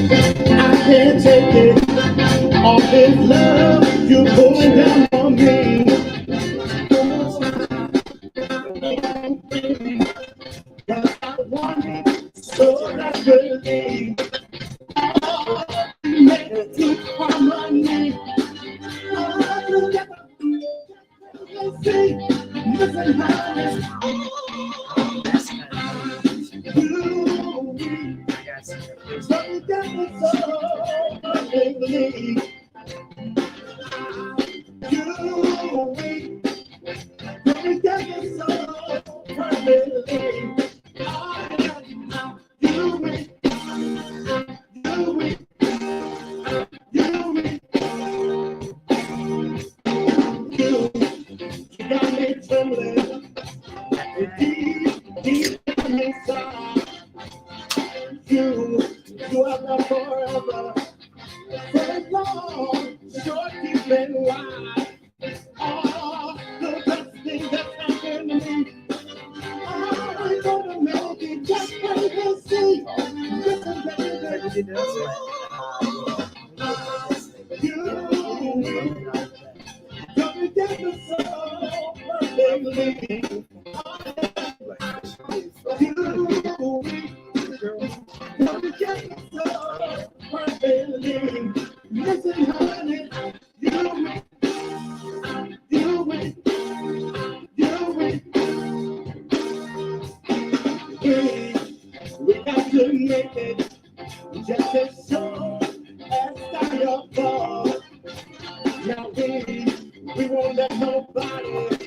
I can't take it. All this love you're pouring down on me. But I want it so desperately. Make it to harmony. See, listen, honey. You are the forever, so long, short, deep, and wide. Oh, the best thing that's happened to me. I'm gonna make it just like you see. Listen, baby, you don't get the soul perfectly. You don't get the soul perfectly. Listen, honey, you win, you win. We got to make it just as sure as style fall. Now we won't let nobody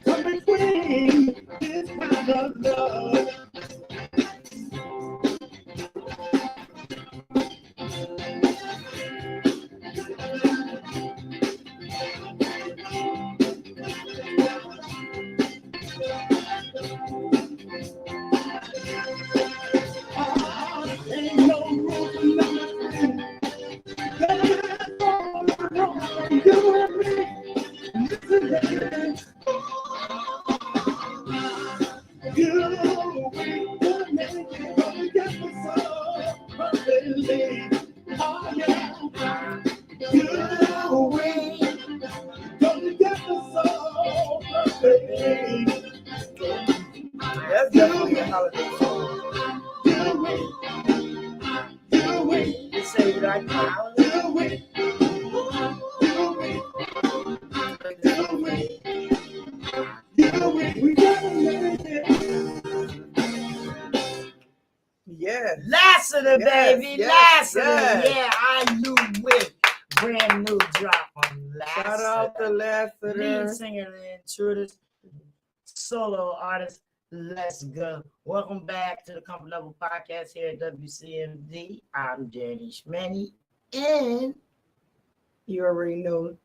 come between this kind of love. Ain't no rules for nothing. That's all you and me. Listen, baby. You will make it gonna get the soul perfectly. Oh yeah. You will gonna get the soul perfectly. That's definitely a holiday song. You will. You will. You say you like the holiday? You will. You will. You will. You will. We gotta make it. Yes. Lassiter, Yes, baby, yes, Lassiter. yes. Yeah, I knew with brand new drop on Lassiter. Shout out to Lassiter. Lead singer and Intruders, solo artist. Let's go. Welcome back to the Comfort Level Podcast here at WCMD. I'm Danny Schmanny, and You already know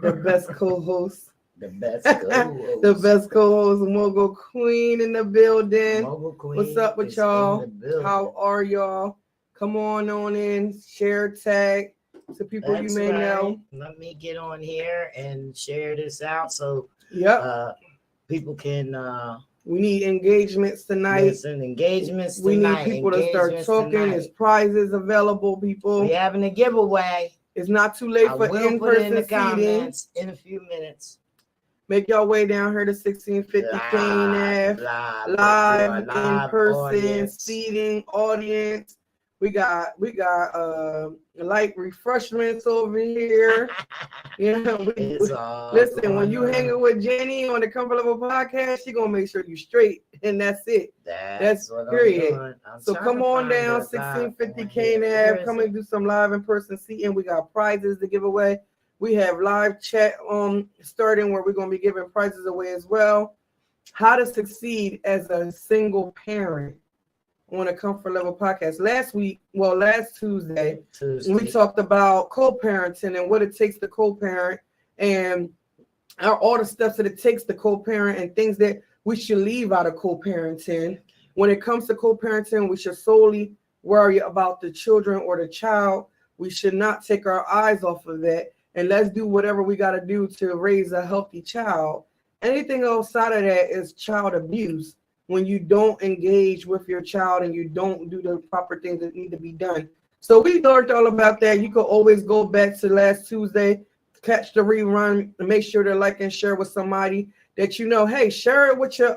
the best co-host. the best co-host. The best co-host, Mogul Queen in the building. Mogul Queen. What's up with is y'all? in the building. How are y'all? Come on in, share, tag to people That's you may right. know. Let me get on here and share this out so Yep. people can We need engagements tonight. listen. Engagements We tonight. need people to start Engagements talking. tonight. There's prizes available, people. We having a giveaway. It's not too late I for will put it in in-person the seating. comments in a few minutes. Make your way down here to 1650 Kane Ave. Live in person audience. seating audience. We got light refreshments over here. It's all Listen, when going you on. hanging with Jenny on the Comfort Level Podcast, she gonna make sure you straight, and that's it. That's what period. I'm doing. I'm So trying come to on find down, that live 1650 on Kane here. Where Ave. is Come it? and do some live in person seating. We got prizes to give away. We have live chat starting where we're gonna be giving prizes away as well. How to succeed as a single parent on a Comfort Level Podcast. Last Tuesday, we talked about co-parenting and what it takes to co-parent and all the steps that it takes to co-parent and things that we should leave out of co-parenting. When it comes to co-parenting, we should solely worry about the children or the child. We should not take our eyes off of that, and let's do whatever we got to do to raise a healthy child. Anything outside of that is child abuse. When you don't engage with your child and you don't do the proper things that need to be done. So we learned all about that. You can always go back to last Tuesday, catch the rerun, and make sure to like and share with somebody that you know. Hey, share it with your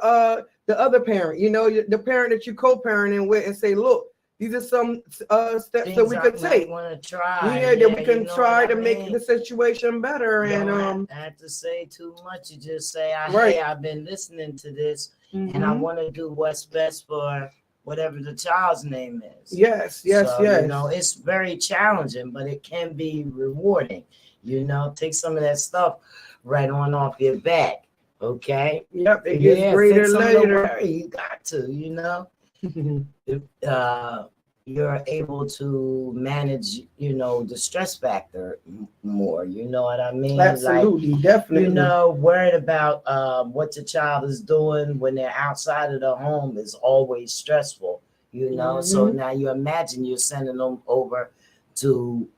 the other parent, you know, the parent that you co-parenting with, and say, look, these are some steps Things that we could take. Want to try? Yeah, that we you can know try what I to make mean? the situation better. You And don't have to say too much. You just say, Right. "Hey, I've been listening to this, and I mhm. want to do what's best for whatever the child's name is." Yes, yes, So, yes. you know, it's very challenging, but it can be rewarding. You know, take some of that stuff right on off your back. Okay. Yep, it gets greater fix some of the later. worry. You got to, you know. You're able to manage, you know, the stress factor more. You know what I mean? Absolutely, Like, definitely. you know, worried about what your child is doing when they're outside of the home is always stressful. You know, so now you imagine you're sending them over to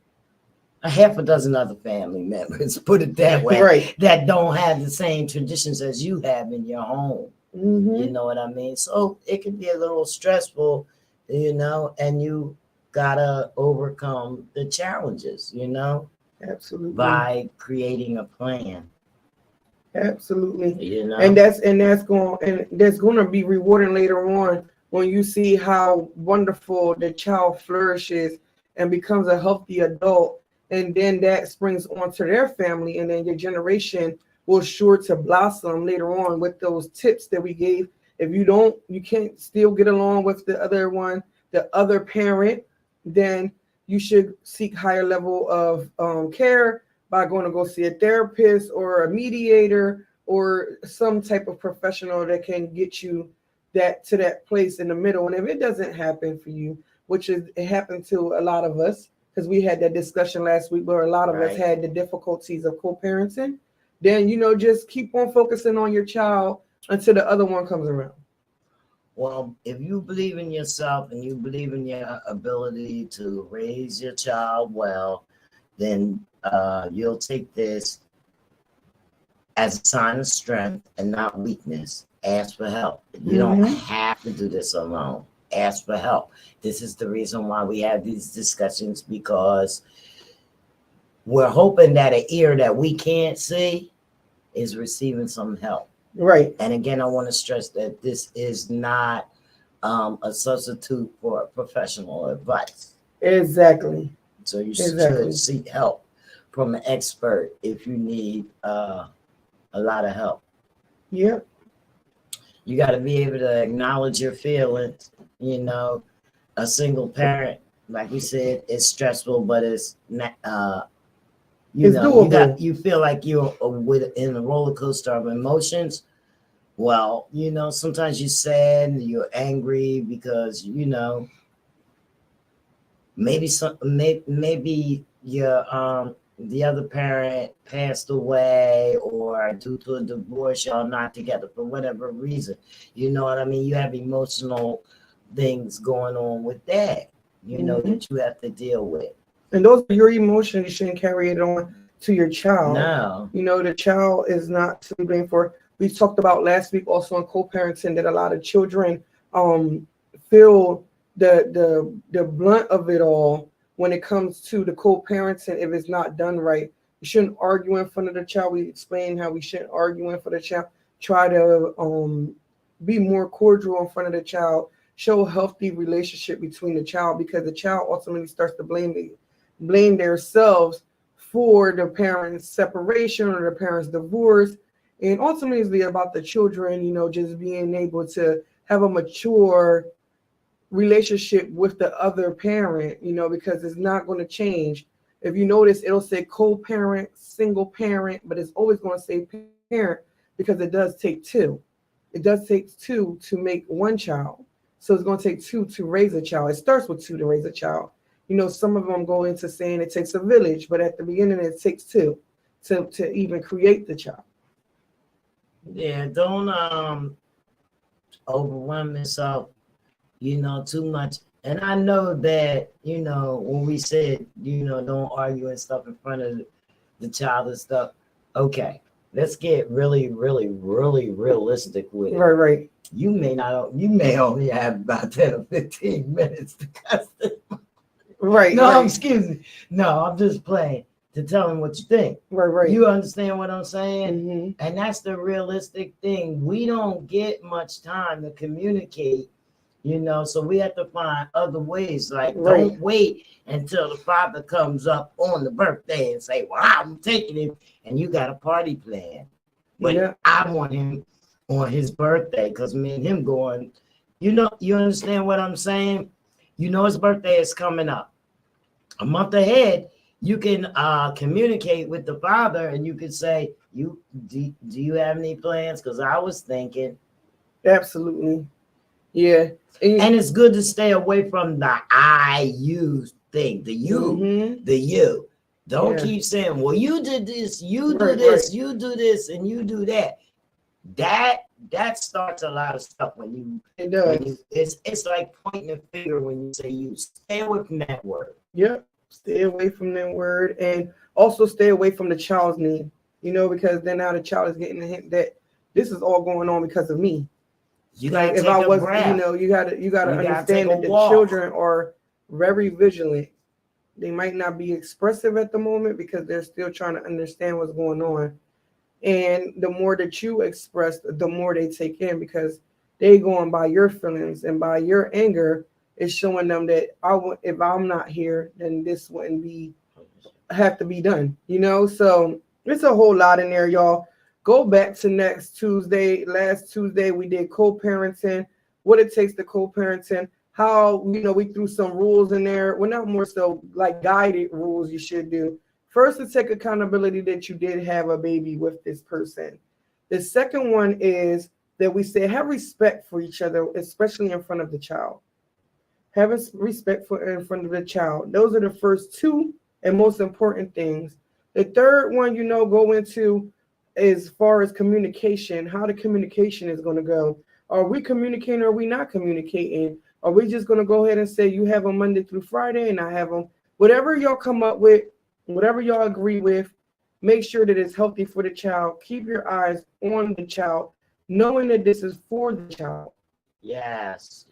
a half a dozen other family members, put it that way, right, that don't have the same traditions as you have in your home. You know what I mean? So it can be a little stressful, you know, and you gotta overcome the challenges, you know, absolutely, by creating a plan. Absolutely. You know, and that's going to be rewarding later on when you see how wonderful the child flourishes and becomes a healthy adult, and then that springs onto their family, and then your generation will sure to blossom later on with those tips that we gave. If you can't still get along with the other one, the other parent, then you should seek higher level of care by going to go see a therapist or a mediator or some type of professional that can get you to that place in the middle. And if it doesn't happen for you, which is it happened to a lot of us, because we had that discussion last week where a lot of us had the difficulties of co-parenting, then just keep on focusing on your child until the other one comes around. Well, if you believe in yourself and you believe in your ability to raise your child well, then you'll take this as a sign of strength and not weakness. Ask for help. You don't have to do this alone. Ask for help. This is the reason why we have these discussions, because we're hoping that an ear that we can't see is receiving some help. Right. And again, I want to stress that this is not a substitute for professional advice. Exactly. So you should seek help from an expert if you need a lot of help. Yep. You got to be able to acknowledge your feelings. You know, a single parent, like we said, is stressful, but it's not. It's doable. You feel like you're in a roller coaster of emotions. Well, you know, sometimes you're sad, you're angry because maybe your the other parent passed away, or due to a divorce, y'all not together for whatever reason. You know what I mean? You have emotional things going on with that, that you have to deal with. And those are your emotions. You shouldn't carry it on to your child. No. The child is not to be blamed for. We talked about last week also on co-parenting that a lot of children feel the blunt of it all when it comes to the co-parenting if it's not done right. You shouldn't argue in front of the child. We explained how we shouldn't argue in front of the child. Try to be more cordial in front of the child. Show a healthy relationship between the child, because the child ultimately starts to blame themselves for the parents' separation or the parents' divorce. And ultimately it's about the children, just being able to have a mature relationship with the other parent, because it's not going to change. If you notice, it'll say co-parent, single parent, but it's always going to say parent, because it does take two. It does take two to make one child. So it's going to take two to raise a child. It starts with two to raise a child. Some of them go into saying it takes a village, but at the beginning it takes two to even create the child. Yeah, don't overwhelm yourself, too much. And I know that, when we said, don't argue and stuff in front of the child and stuff. Okay, let's get really, really, really realistic with it. Right. You may only have about 10 or 15 minutes to cuss them. Right. No, right. excuse me. No, I'm just playing to tell him what you think. Right. You understand what I'm saying? hmm And that's the realistic thing. We don't get much time to communicate, so we have to find other ways. Like, Right. don't wait until the father comes up on the birthday and say, well, I'm taking him, and you got a party plan. But Yeah. I want him on his birthday because me and him going, you understand what I'm saying? His birthday is coming up. A month ahead, you can communicate with the father and you could say, do you have any plans? Because I was thinking. Absolutely. Yeah. And it's good to stay away from the I you thing, the you. Don't keep saying, well, you did this, you do this, you do this, and you do that. That starts a lot of stuff when you. It does. It's like pointing a finger when you say you. Stay away from that word. Yep. Stay away from that word, and also stay away from the child's name. Because then now the child is getting the hint that this is all going on because of me. You gotta if I was, you gotta understand that the children are very vigilant. They might not be expressive at the moment because they're still trying to understand what's going on. And the more that you express, the more they take in because they going by your feelings and by your anger. It's showing them that if I'm not here, then this wouldn't have to be done. So it's a whole lot in there, y'all. Go back to next Tuesday. Last Tuesday, we did co-parenting, what it takes to co-parenting, how, we threw some rules in there. Well, not more so like guided rules you should do. First, to take accountability that you did have a baby with this person. The second one is that we say have respect for each other, especially in front of the child. Have respect in front of the child. Those are the first two and most important things. The third one, go into as far as communication, how the communication is going to go. Are we communicating or are we not communicating? Are we just going to go ahead and say you have them Monday through Friday and I have them? Whatever y'all come up with, whatever y'all agree with, make sure that it's healthy for the child. Keep your eyes on the child, knowing that this is for the child. Yes.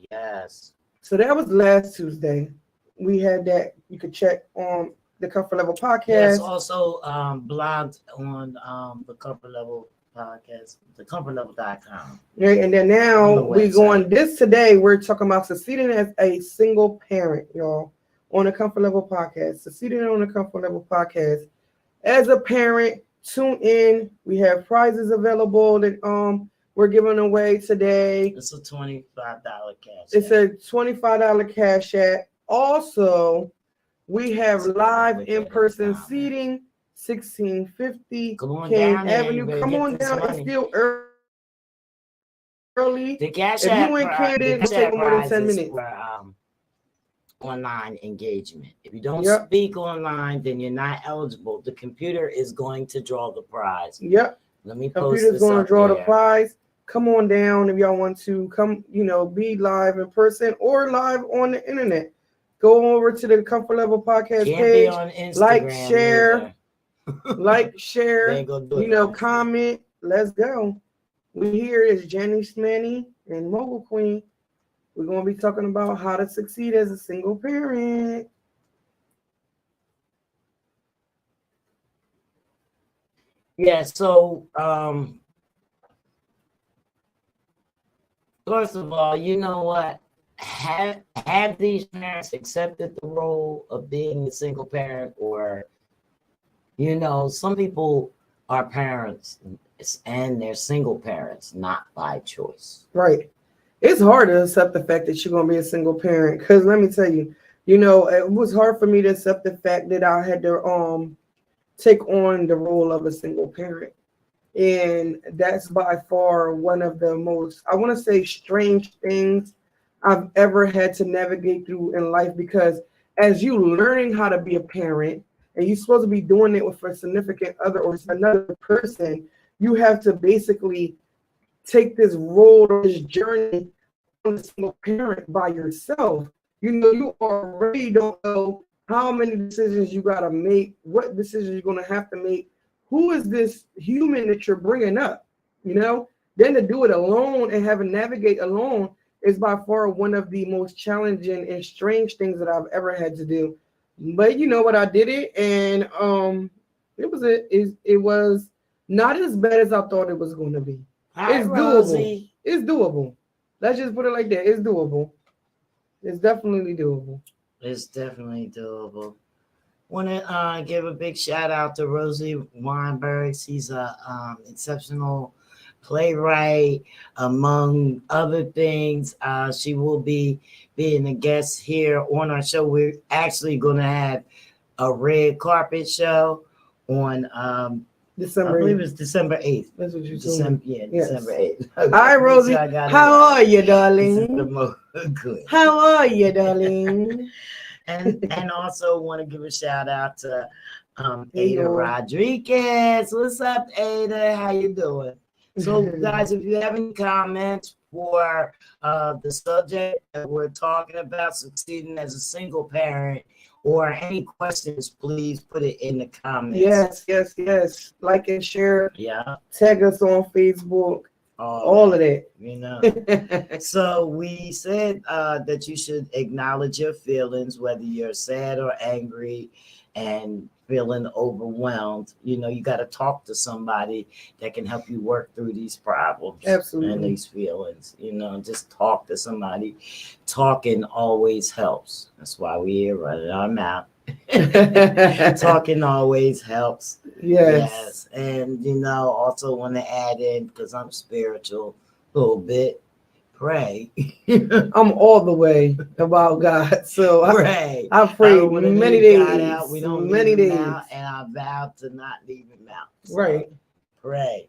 So that was last Tuesday. We had that. You could check on the Comfort Level Podcast. Yes, also blogged on the Comfort Level Podcast, thecomfortlevel.com. Right, and then now we going today. We're talking about succeeding as a single parent, y'all, on the Comfort Level Podcast. Succeeding on the Comfort Level Podcast. As a parent, tune in. We have prizes available that we're giving away today. It's a $25 cash. It's a $25 cash app. Also, we have live in-person seating, 1650 Kane Avenue. Come on down. It's still early. The cash if app, you ain't candid, it'll take more than 10 minutes. For, online engagement. If you don't speak online, then you're not eligible. The computer is going to draw the prize. Yep. Let me post Computer's this going to draw there. the prize. Come on down if y'all want to come, be live in person or live on the internet. Go over to the Comfort Level Podcast page. On Instagram like, share, comment. Let's go. We here is Jenny Smanny and Mogul Queen. We're going to be talking about how to succeed as a single parent. Yeah, so first of all, you know what? Have these parents accepted the role of being a single parent, or some people are parents and they're single parents, not by choice. Right. It's hard to accept the fact that you're going to be a single parent. Because let me tell you, it was hard for me to accept the fact that I had to take on the role of a single parent. And that's by far one of the most, I want to say, strange things I've ever had to navigate through in life. Because as you learning how to be a parent, and you're supposed to be doing it with a significant other or another person, you have to basically take this role or this journey on a single parent by yourself. You already don't know how many decisions you got to make, what decisions you're going to have to make. Who is this human that you're bringing up? Then to do it alone and have to navigate alone is by far one of the most challenging and strange things that I've ever had to do. But you know what? I did it, and it was not as bad as I thought it was going to be. Hi, It's doable. Rosie. It's doable. Let's just put it like that. It's doable. It's definitely doable. It's definitely doable. Want to give a big shout out to Rosie Weinberg. She's a exceptional playwright, among other things. She will be being a guest here on our show. We're actually going to have a red carpet show on I December. believe it's December 8th. That's what you told December, me. yeah, Yes. December 8th. Hi, Rosie. How are you, darling? Good. How are you, darling? And also want to give a shout out to Ada Ada. Rodriguez. What's up, Ada? How you doing? So, guys, if you have any comments for the subject that we're talking about, succeeding as a single parent, or any questions, please put it in the comments. Yes. Like and share. Yeah. Tag us on Facebook. All of that. You know. So we said that you should acknowledge your feelings, whether you're sad or angry and feeling overwhelmed. You know, you got to talk to somebody that can help you work through these problems. Absolutely. And these feelings. You know, just talk to somebody. Talking always helps. That's why we're here running our mouth. Talking always helps. Yes. And you know, also want to add in, because I'm spiritual a little bit, pray. I'm all the way about God. So Pray. I prayed many days. Out. We don't many leave him days. out, and I vowed to not leave him out. So Right. Pray.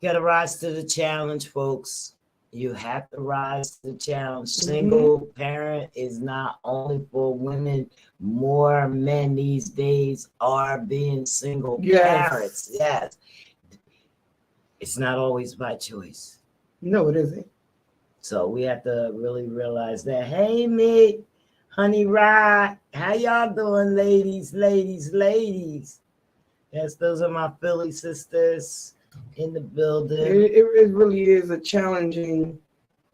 You gotta rise to the challenge, folks. You have to rise to the challenge. Single parent is not only for women. More men these days are being single parents. Yes. It's not always by choice. No, it isn't. So we have to really realize that. Hey, Mick, Honey Rod, how y'all doing, ladies? Yes, those are my Philly sisters in the building. It really is a challenging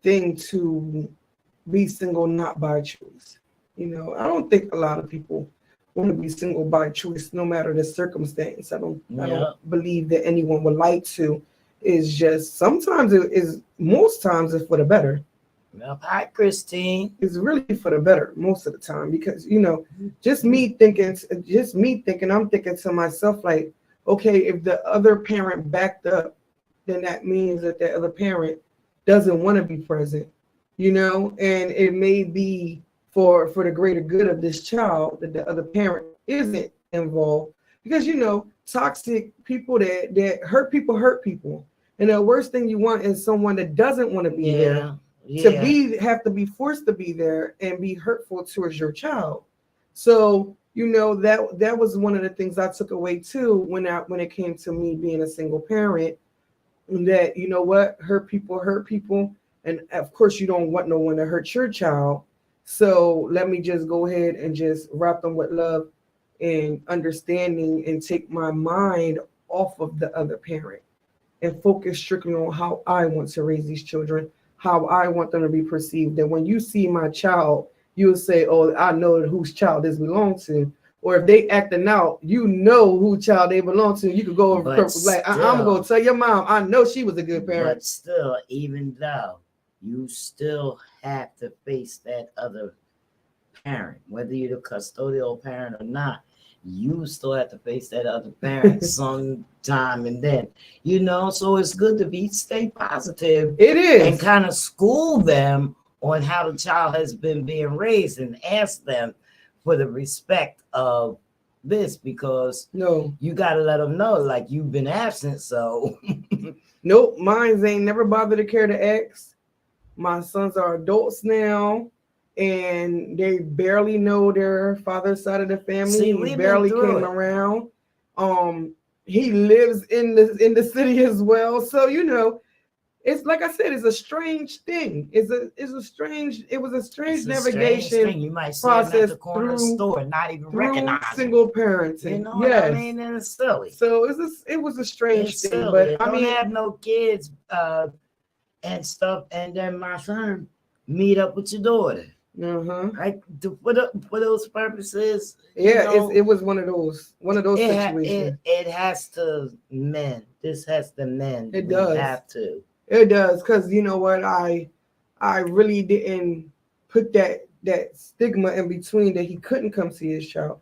thing to be single, not by choice. You know, I don't think a lot of people want to be single by choice, no matter the circumstance. I don't believe that anyone would like to. It's just sometimes it is, most times it's for the better. Well, hi, Christine. It's really for the better most of the time, because you know, just me thinking, I'm thinking to myself like, okay, if the other parent backed up, then that means that the other parent doesn't want to be present, you know, and it may be for the greater good of this child that the other parent isn't involved, because you know, toxic people that hurt people, and the worst thing you want is someone that doesn't want to be there. Have to be forced to be there and be hurtful towards your child. So you know, that was one of the things I took away too when it came to me being a single parent, that you know what, hurt people, and of course you don't want no one to hurt your child. So let me just go ahead and just wrap them with love and understanding, and take my mind off of the other parent and focus strictly on how I want to raise these children, how I want them to be perceived. That when you see my child, you'll say, oh, I know whose child this belongs to. Or if they acting out, you know who child they belong to. You could go over like, I'm going to tell your mom, I know she was a good parent. But still, even though you still have to face that other parent, whether you're the custodial parent or not, you still have to face that other parent sometime and then, you know, so it's good to stay positive. It is. And kind of school them on how the child has been being raised, and ask them for the respect of this, because you got to let them know, like, you've been absent. So nope, mine ain't never bothered to care to ask. My sons are adults now, and they barely know their father's side of the family. See, he barely came around. He lives in the city as well. So, you know, it's like I said, it's a strange thing. It was a strange navigation you might see process at the corner store, not even recognize single parenting. You know what I mean? And it's silly. So it was a strange thing. Silly. But I don't have no kids and stuff, and then my son meet up with your daughter. Like for those purposes, Yeah, you know, it was one of those situations. it has to mend. This has to mend. It We does. have to. It does, because you know what, I really didn't put that stigma in between that he couldn't come see his child.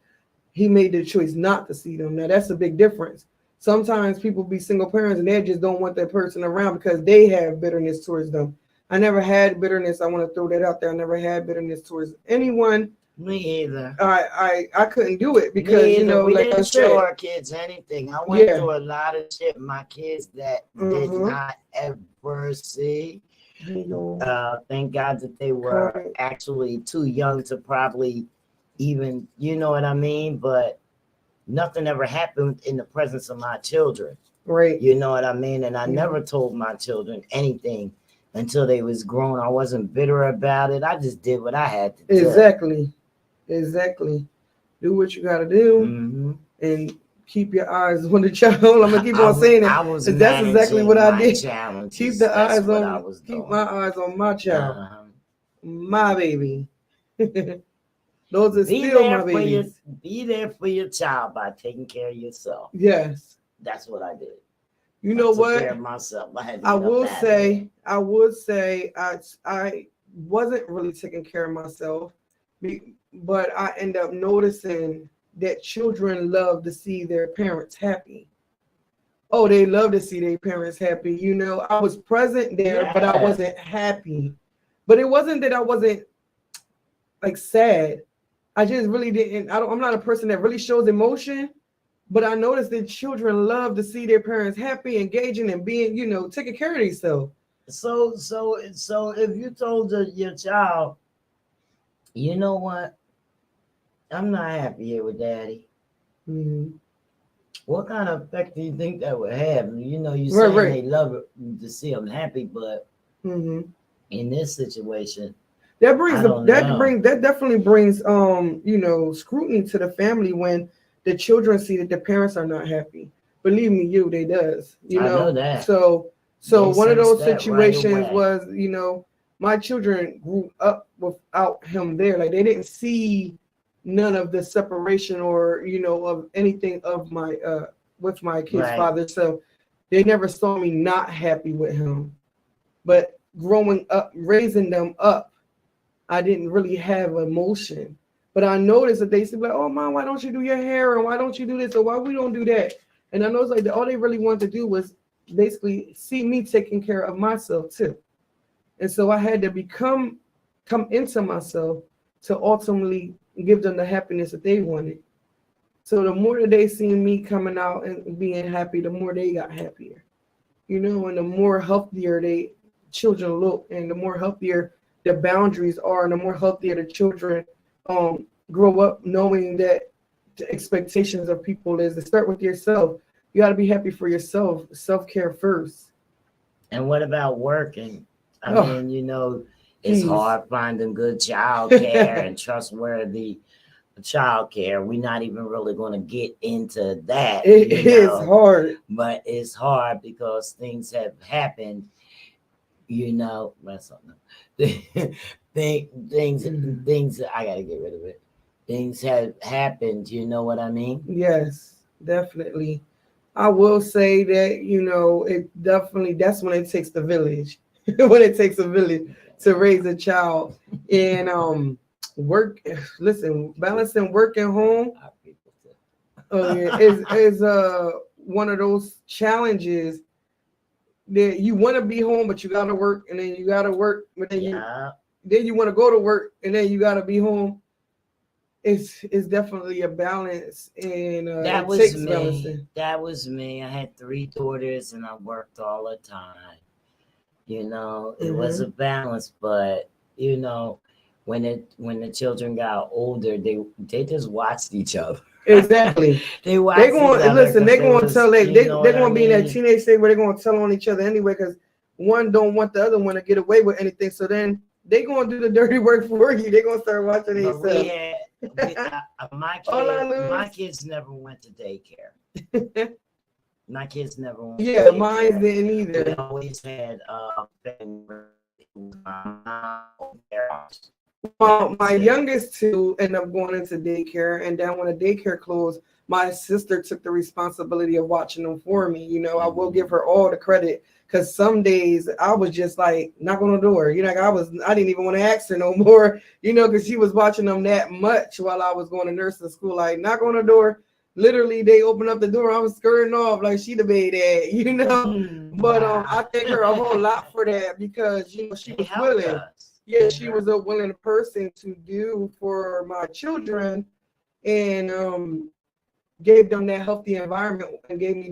He made the choice not to see them. Now that's a big difference. Sometimes people be single parents and they just don't want that person around because they have bitterness towards them. I never had bitterness. I want to throw that out there. I never had bitterness towards anyone. Me either. I couldn't do it because you know, we like I didn't show said, our kids anything. I went Yeah. through a lot of shit. My kids that did Mhm. not ever see. you know, Thank God that they were Correct. actually too young to probably even, you know what I mean? But nothing ever happened in the presence of my children. right. You know what I mean? And I Yeah. never told my children anything until they was grown. I wasn't bitter about it. I just did what I had to do. Exactly. Do what you gotta do Mhm. and keep your eyes on the child. I'm gonna keep on saying I it. was That's exactly what I managing my did. challenges. Keep the That's eyes what I on. was Keep doing. my eyes on my child, Uh-huh. my baby. Those are Be still there my for your babies. be there for your child by taking care of yourself. Yes. That's what I did. You I know took care what? of myself. I had to I get up will out of say, I would say, I wasn't really taking care of myself, but I end up noticing that children love to see their parents happy. Oh, they love to see their parents happy. You know, I was present there, but I Yes. wasn't happy. But it wasn't that I wasn't like sad. I just really didn't. I'm not a person that really shows emotion. But I noticed that children love to see their parents happy, engaging, and being, you know, taking care of themselves. So if you told your child, you know what, I'm not happy here with daddy, Mm-hmm. what kind of effect do you think that would have? You know, you Right, saying right. they love it to see them happy, but Mm-hmm. in this situation, That brings I don't know. that definitely brings you know, scrutiny to the family when the children see that the parents are not happy. Believe me, they does. You I know know, that. so They one of sense those that right situations away. was, you know, my children grew up without him there. Like they didn't see none of the separation or, you know, of anything of my with my kid's Right. father. So they never saw me not happy with him. But growing up, raising them up, I didn't really have emotion. But I noticed that they said, like, oh, Mom, why don't you do your hair? And why don't you do this? Or why we don't do that? And I know it's like all they really wanted to do was basically see me taking care of myself too. And so I had to come into myself to ultimately give them the happiness that they wanted. So the more that they seen me coming out and being happy, the more they got happier. You know, and the more healthier they children look and the more healthier the boundaries are and the more healthier the children grow up knowing that the expectations of people is to start with yourself. You got to be happy for yourself, self-care first. And what about working? I Oh, mean, you know, it's geez. hard finding good child care and trustworthy child care. We're not even really going to get into that. It you is know, hard. but it's hard because things have happened. You know, that's something. Things. I gotta get rid of it. Things have happened. You know what I mean? Yes, definitely. I will say that, you know, it definitely, that's when it takes the village. When it takes a village to raise a child. And work, listen, balancing work and home, oh yeah, is one of those challenges that you want to be home, but you gotta work, and then you gotta work, but then you want to go to work, and then you gotta be home. It's definitely a balance, and That it was takes me. balancing. That was me. I had 3 daughters and I worked all the time. You know, it was a balance, but you know, when the children got older, they just watched each other. Exactly. They watched They're going each other listen. They're 'cause going to tell they're going to be in that mean? teenage stage where they're going to tell on each other anyway, because one don't want the other one to get away with anything. So then they're going to do the dirty work for you. They're going to start watching But themselves. my kids never went to daycare. My kids never went to Yeah, daycare. mine didn't We either. always had family. My mom over there, Well, my youngest two end up going into daycare, and then when the daycare closed, my sister took the responsibility of watching them for me. You know, I will give her all the credit because some days I was just like knock on the door. You know, like I didn't even want to ask her no more. You know, because she was watching them that much while I was going to nursing school. Like knock on the door. Literally, they opened up the door. I was skirting off like she the baby dad. You know. But I thank her a whole lot for that because you know she was willing. Yeah, she was a willing person to do for my children and gave them that healthy environment and gave me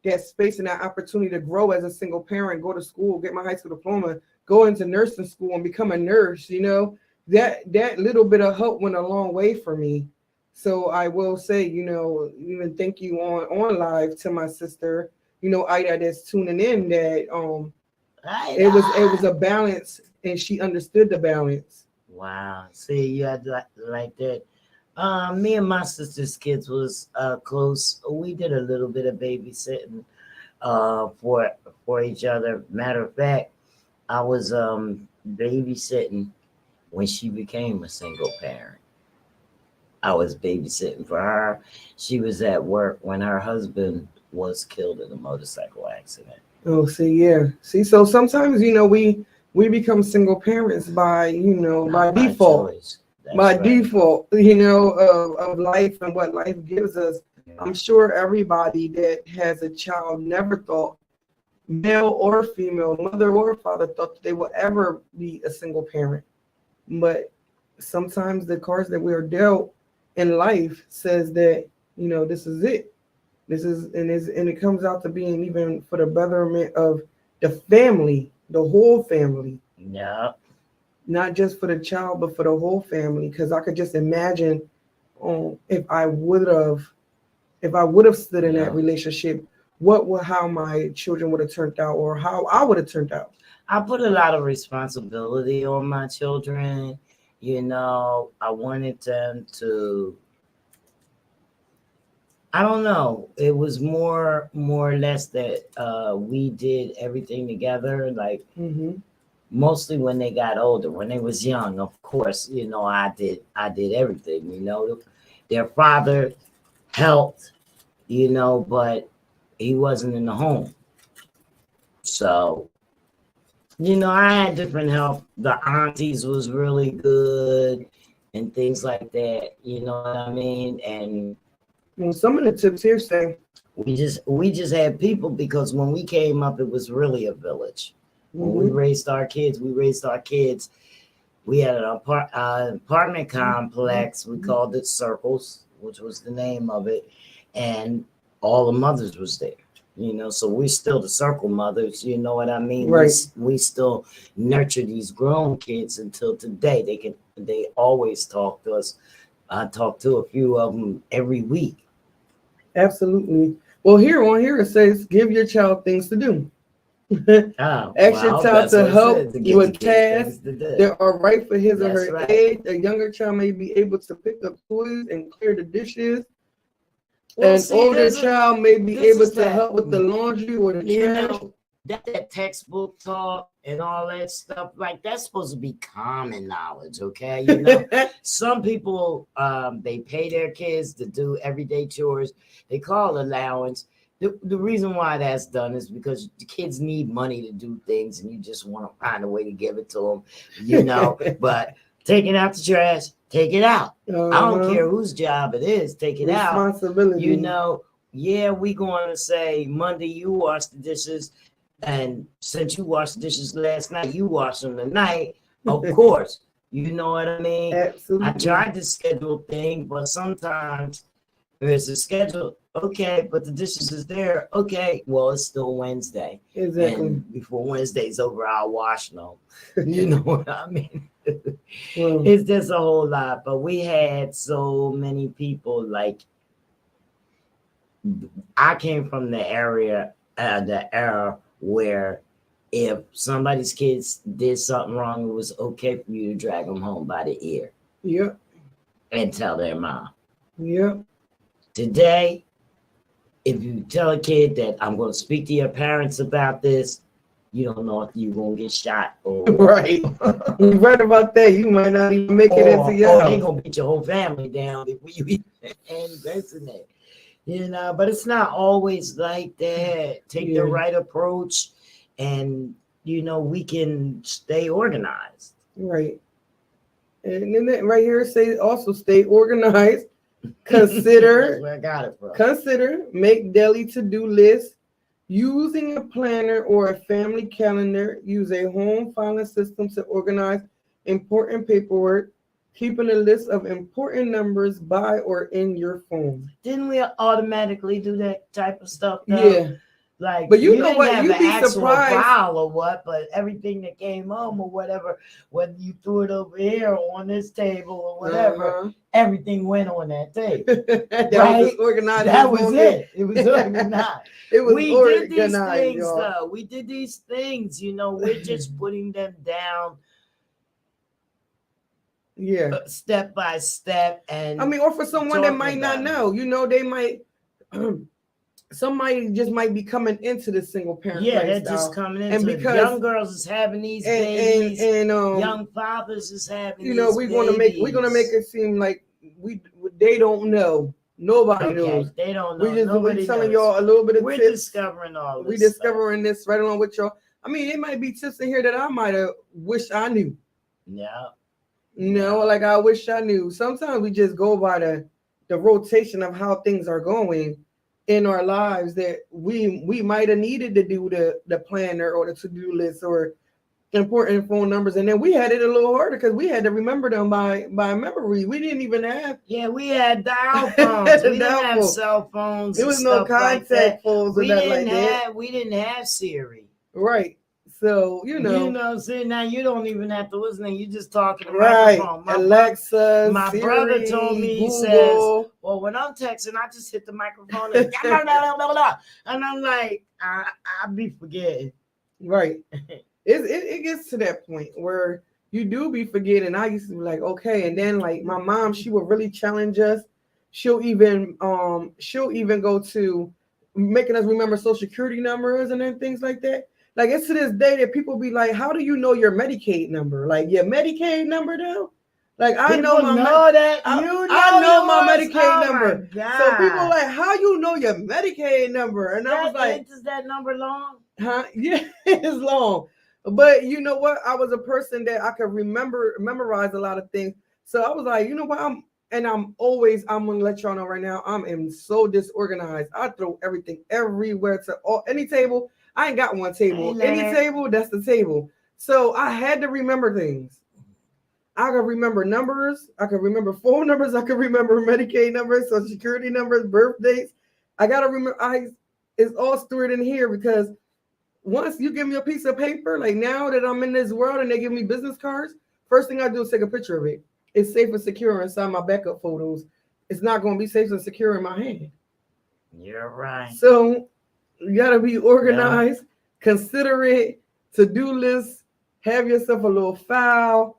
that space and that opportunity to grow as a single parent, go to school, get my high school diploma, go into nursing school and become a nurse. You know, that little bit of help went a long way for me. So I will say, you know, even thank you on live to my sister, you know, Ida that's tuning in that it was a balance and she understood the balance. Wow. See, you had like that. Me and my sister's kids was close. We did a little bit of babysitting for each other. Matter of fact, I was babysitting when she became a single parent. I was babysitting for her. She was at work when her husband was killed in a motorcycle accident. Oh, see, yeah. See, so sometimes, you know, we become single parents by, you know, by default. By default, you know, of life and what life gives us. Yeah. I'm sure everybody that has a child never thought, male or female, mother or father, thought that they will ever be a single parent. But sometimes the cards that we are dealt in life says that, you know, this is it. This is and it comes out to being even for the betterment of the family, the whole family. Yeah. Not just for the child, but for the whole family. Because I could just imagine if I would have stood in that relationship, how my children would have turned out, or how I would have turned out. I put a lot of responsibility on my children. You know, I wanted them to. I don't know. It was more or less that we did everything together. Like. Mm-hmm. Mostly when they got older. When they was young, of course, you know, I did everything, you know. Their father helped, you know, but he wasn't in the home. So, you know, I had different help. The aunties was really good and things like that, you know what I mean? And well, some of the tips here say we just had people, because when we came up, it was really a village. When we raised our kids, we had an apartment complex. We called it Circles, which was the name of it. And all the mothers was there, you know, so we're still the circle mothers, you know what I mean? Right. We still nurture these grown kids until today. They always talk to us. I talk to a few of them every week. Absolutely. Well, here it says, give your child things to do. Ask your child to help with tasks that are right for his or her age. A younger child may be able to pick up toys and clear the dishes. An older child may be able to help with the laundry or the trash. That textbook talk and all that stuff, like that's supposed to be common knowledge, okay? You know, some people they pay their kids to do everyday chores. They call it allowance. The reason why that's done is because the kids need money to do things, and you just want to find a way to give it to them, you know. But taking out the trash, take it out. I don't care whose job it is, take it out. Responsibility. You know, yeah, we going to say Monday you wash the dishes, and since you washed the dishes last night, you wash them tonight. Of course, you know what I mean. Absolutely. I tried to schedule things, but sometimes there's a schedule. Okay, but the dishes is there. Okay, well, it's still Wednesday. Exactly. And before Wednesday's over, I'll wash them. You know what I mean? Well, it's just a whole lot. But we had so many people. Like, I came from the era where if somebody's kids did something wrong, it was okay for you to drag them home by the ear. Yep. And tell their mom. Yep. Today, if you tell a kid that I'm going to speak to your parents about this, you don't know if you're gonna get shot or Right. You right about that. You might not even make it into your or they house. gonna beat your whole family down if you invest in that. You know, but it's not always like that. Take Yeah. the right approach, and you know we can stay organized. Right. And then that right here say also stay organized. Consider That's where I got it from. Consider, make daily to-do lists. Using a planner or a family calendar, use a home filing system to organize important paperwork. Keeping a list of important numbers by or in your phone. Didn't we automatically do that type of stuff though? Yeah, Like, but you know didn't what? have You'd an be actual surprised. file or what, but everything that came home or whatever, whether you threw it over here or on this table or whatever, everything went on that table. That was Right? as organized. That as was gonna it. It was organized. It was We did these organized, things y'all. though. We did these things, you know, we're just putting them down Yeah. step by step. And I mean, or for someone that talking might not about it. know, you know, they might, somebody just might be coming into the single parent yeah, they're lifestyle. just coming And into it. because- Young girls is having these babies. and Young fathers is having you know, these we're gonna make it seem like they don't know. Nobody knows. They don't know. We Nobody telling knows. y'all a little bit of We're tips. discovering all this. We discovering this right along with y'all. I mean, it might be tips in here that I might have wished I knew. Yeah. You know, like I wish I knew. Sometimes we just go by the rotation of how things are going in our lives that we might have needed to do the planner or the to-do list or important phone numbers, and then we had it a little harder because we had to remember them by memory. We didn't even have. Yeah, we had dial phones. We didn't Dial have phone. cell phones. There was and no stuff like contact that. phones or We nothing didn't like that. have. We didn't have Siri. Right. So you know, see now you don't even have to listen. You just talking to the right? microphone. Alexa, my Siri, brother told me, he Google. says, well, when I'm texting, I just hit the microphone and, and I'm like, I be forgetting. Right. It gets to that point where you do be forgetting. I used to be like, okay, and then like my mom, she would really challenge us. She'll even go to making us remember social security numbers and then things like that. Like it's to this day that people be like, how do you know your Medicaid number? Like your Medicaid number though? Like I know my that. I know my yours? Medicaid Oh number. my So people God. like, how you know your Medicaid number? And I was like, is that number long? huh? Yeah, it's long. But you know what? I was a person that I could memorize a lot of things. So I was like, you know what? I'm gonna let y'all know right now. I'm so disorganized. I throw everything everywhere to any table. I ain't got one table. Any table, that's the table. So I had to remember things. I could remember numbers. I could remember phone numbers. I could remember Medicaid numbers, social security numbers, birthdays. I gotta remember. It's all stored in here because once you give me a piece of paper, like now that I'm in this world and they give me business cards, first thing I do is take a picture of it. It's safe and secure inside my backup photos. It's not going to be safe and secure in my hand. You're right. So you got to be organized, considerate, to-do list, have yourself a little file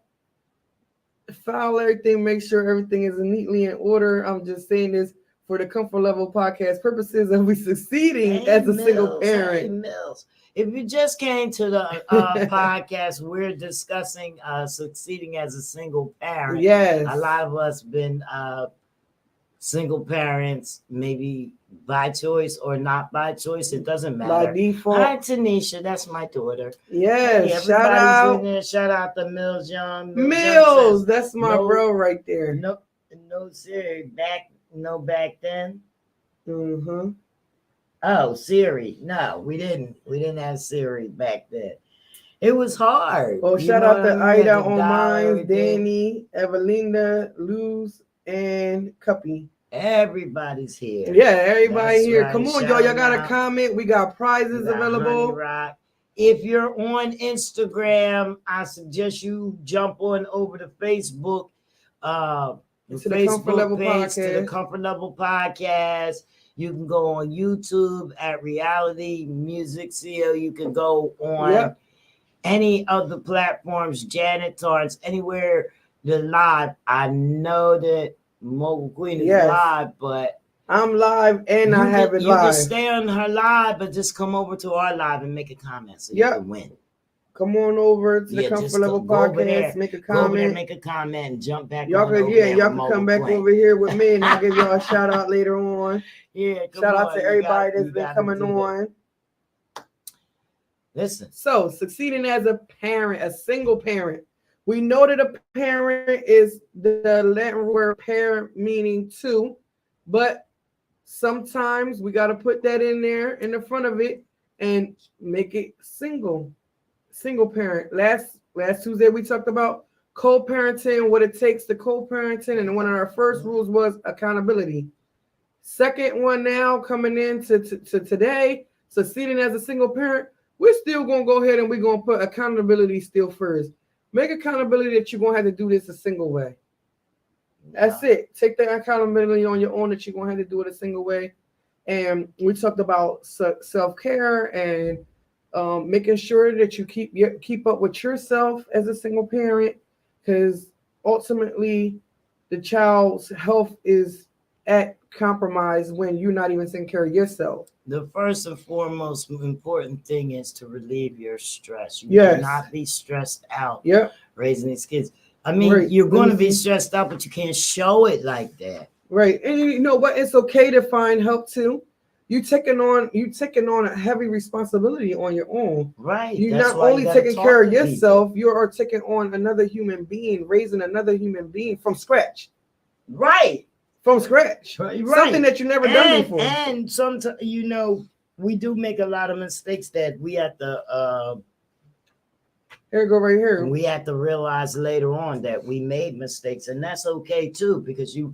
everything, make sure everything is neatly in order. I'm just saying this for the Comfort Level podcast purposes of we succeeding as a single parent. Mills. If you just came to the podcast, we're discussing succeeding as a single parent. Yes. A lot of us been single parents, maybe by choice or not by choice. It doesn't matter. By default. Hi, Tanisha. That's my daughter. Yes. Hey, shout out. In there. Shout out to Mills Young. Mills. That's my bro right there. No Siri. Back then. Mm-hmm. Oh, Siri. No, we didn't. We didn't have Siri back then. It was hard. Oh, shout out to Ida on mine, Danny, Evelinda, Luz, and Cuppy. Everybody's here. Yeah, everybody here. Right. Come on, y'all. Y'all got to comment. We got prizes available. If you're on Instagram, I suggest you jump on over to Facebook. The Facebook page to the Comfort Level Podcast. You can go on YouTube at Reality Music CO. You can go on any of the platforms, Janet Torrance, anywhere you're live. I know that Mogul Queen is live, but I'm live and I have it You live. can stay on her live, but just come over to our live and make a comment so you Yep. can win. Come on over to the Yeah, Comfort just Level go over there. Podcast. Make a Go over there, comment. make a comment, and jump back Y'all on could, over yeah, there y'all with can come Mobile back Plain. over here with me, and I'll give y'all a shout out later on. Yeah, come Shout out on, to you everybody gotta- that's you been gotta coming do that. on. Listen, So, succeeding as a parent, a single parent. We know that a parent is the Latin word parent meaning two, but sometimes we got to put that in there in the front of it and make it single parent. Last Tuesday we talked about co-parenting, what it takes to co-parenting, and one of our first rules was accountability. Second one now coming into to today, succeeding as a single parent. We're still gonna go ahead and we're gonna put accountability still first. Make accountability that you're gonna have to do this a single way. That's it. Take the accountability on your own that you're gonna have to do it a single way. And we talked about self-care and making sure that you keep up with yourself as a single parent, because ultimately the child's health is at compromise when you're not even taking care of yourself. The first and foremost important thing is to relieve your stress. You Yes. cannot be stressed out Yep. raising these kids. I mean, Right. you're going to be stressed out, but you can't show it like that. Right. And you know what? It's okay to find help too. You taking on a heavy responsibility on your own. Right. You're That's not why you only gotta taking talk care of to people. yourself, you are taking on another human being, raising another human being from scratch. Right. From scratch. Right. Something that you never done before. And sometimes, we do make a lot of mistakes that we have to Here we go right here. we have to realize later on that we made mistakes, and that's okay too, because you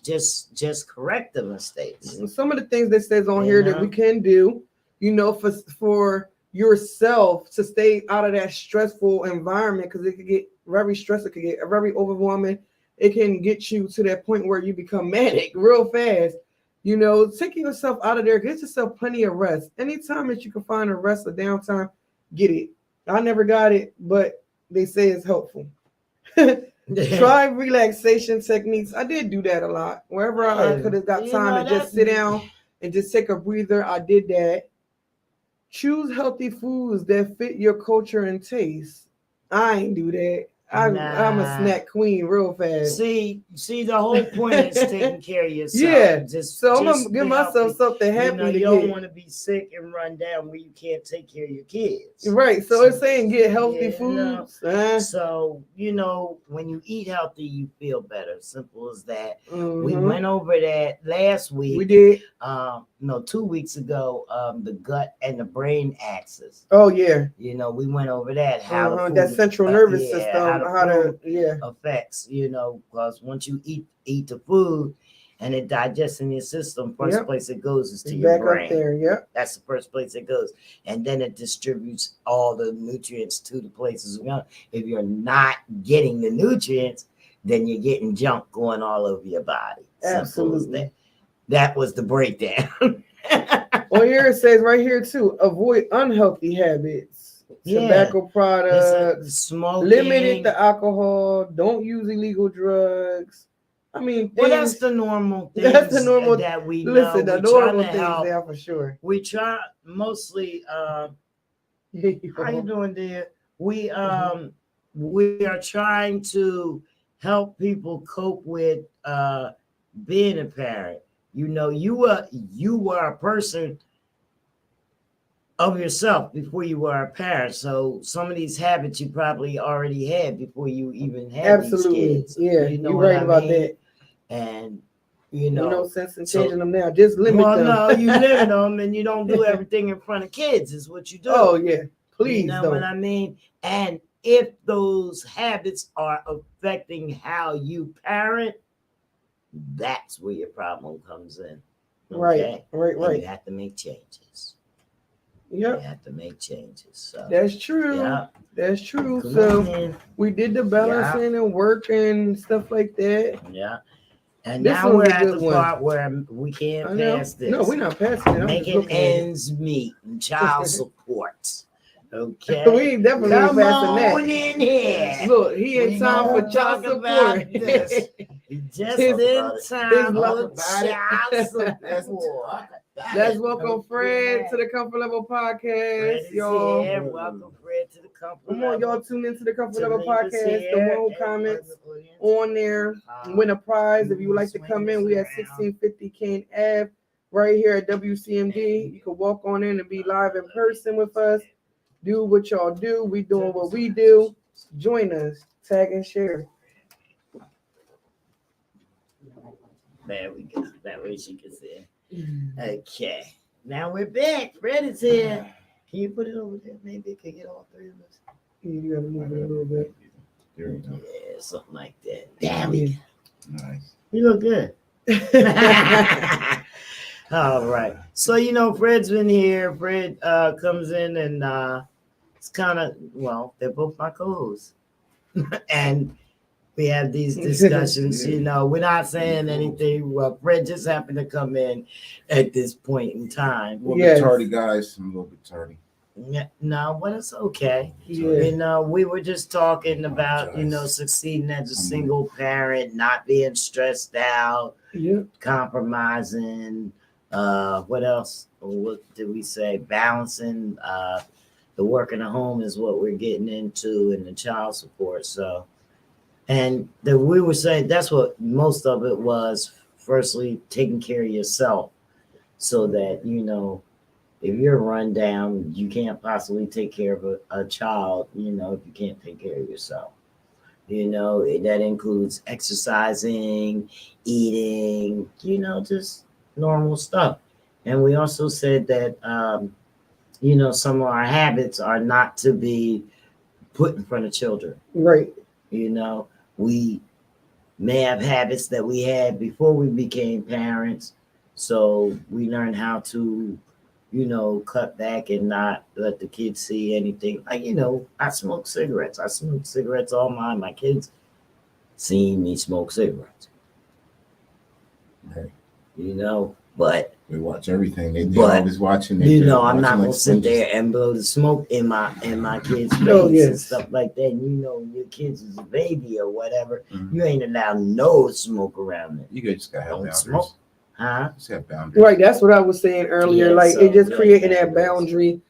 just correct the mistakes. Some of the things that says on here that we can do, for yourself to stay out of that stressful environment, because it could get very stressful, it could get very overwhelming. It can get you to that point where you become manic real fast. Taking yourself out of there, get yourself plenty of rest. Anytime that you can find a rest or downtime, get it. I never got it, but they say it's helpful. Try relaxation techniques. I did do that a lot. Wherever I could have got time to just sit down and just take a breather, I did that. Choose healthy foods that fit your culture and taste. I ain't do that. I'm a snack queen real fast. See, the whole point is taking care of yourself. Yeah. So I'm gonna give myself something happy. You don't want to be sick and run down where you can't take care of your kids. Right. So it's saying get healthy foods. So when you eat healthy, you feel better. Simple as that. Mm-hmm. We went over that last week. We did. 2 weeks ago. The gut and the brain axis. Oh yeah. We went over that. How that central nervous system. Affects. Because once you eat the food and it digests in your system, first place it goes is to your brain. Back up there. Yep. That's the first place it goes, and then it distributes all the nutrients to the places around. If you're not getting the nutrients, then you're getting junk going all over your body. Absolutely. That was the breakdown. Well, here it says right here too: avoid unhealthy habits, tobacco products, smoking, limit the alcohol, don't use illegal drugs. I mean, that's the normal things. That's the normal that we know. Listen, the normal things there for sure. We try mostly. How you doing, dear? We are trying to help people cope with being a parent. You were a person of yourself before you were a parent. So some of these habits you probably already had before you even had these kids. Yeah, you're right about that. And no sense in changing them now. Just limit them. No, you limit them, and you don't do everything in front of kids. Is what you do. Oh yeah, please. You know what I mean? And if those habits are affecting how you parent, that's where your problem comes in. Okay? Right. And you have to make changes. Yep. You have to make changes. So that's true. Yeah. That's true. So we did the balancing and work and stuff like that. Yeah. And now we're at the part where we can't pass this. No, we're not passing it. Making ends meet and child support. Okay. We ain't definitely passing that. Come on in here. Look, he ain't time for child support. Just His- in his time love- for child That's support. Let's welcome Fred to the Comfort Level Fred Podcast, is y'all. here. Welcome, Fred, to the Comfort Come on, Level. y'all tune into the Comfort Level Tanima's Podcast. The here, one who and comments other audience. on there win a prize. If you would like to come in, we at 1650 Kane Ave, right here at WCMD. You can walk on in and be live in person with us. Do what y'all do. We doing what we do. Join us. Tag and share. There we go. That way she can see. Okay. Now we're back. Fred is here. Can you put it over there? Maybe it can get all three of us. You gotta move it a little bit. There we go. Yeah, something like that. There we go. Nice. You look good. All right. So, Fred's been here. Fred comes in and it's kind of, they're both my co-hosts. And we have these discussions, we're not saying anything. Well, Fred just happened to come in at this point in time. A little Yes. bit tardy, guys. I'm a little bit tardy. No, but it's okay. Yeah. We were just talking about, Apologize. succeeding as a single parent, not being stressed out, Yeah. compromising. What else? What did we say? Balancing the work in the home is what we're getting into, and the child support. So, and we were saying that's what most of it was. Firstly, taking care of yourself, so that if you're run down, you can't possibly take care of a child. If you can't take care of yourself. That includes exercising, eating, just normal stuff. And we also said that, some of our habits are not to be put in front of children. Right. We may have habits that we had before we became parents. So we learned how to, cut back and not let the kids see anything. Like, I smoke cigarettes. I smoke cigarettes all my kids seen me smoke cigarettes. Right. But We watch everything. They're But, always watching. I'm not watching gonna like sit sponges. there and blow the smoke in my kids' face Oh, and yes. stuff like that. And your kids is a baby or whatever. Mhm. You ain't allowed no smoke around them. You guys just gotta have Don't boundaries. smoke. Huh? Just have boundaries. Right. That's what I was saying earlier. Yeah, Like so, it just yeah, creating that boundaries. boundary.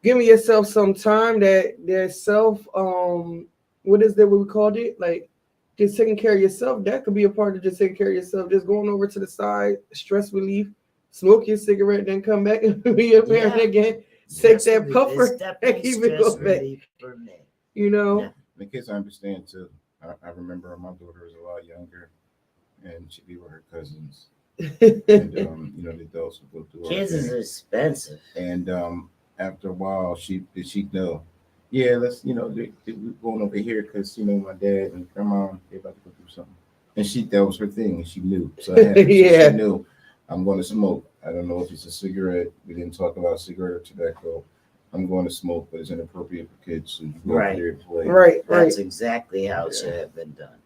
Giving yourself some time that self what is that what we called it? Like just taking care of yourself. That could be a part of just taking care of yourself. Just going over to the side, stress relief, smoke your cigarette, then come back and be a parent Yeah. again. Take Stress that relief. puffer It's definitely and keep it stress going back. relief for me. Yeah. The kids understand too. I remember my daughter was a lot younger, and she'd be with her cousins, and the adults would go through. our Kids is thing. expensive. And after a while, she know. Yeah, let's we're going over here because my dad and grandma they about to go through something, and that was her thing, and she knew. So I had her, so Yeah. she knew I'm going to smoke. I don't know if it's a cigarette. We didn't talk about cigarette or tobacco. I'm going to smoke, but it's inappropriate for kids. So you go Right. over there and play. Right. That's exactly how it Yeah. should have been done.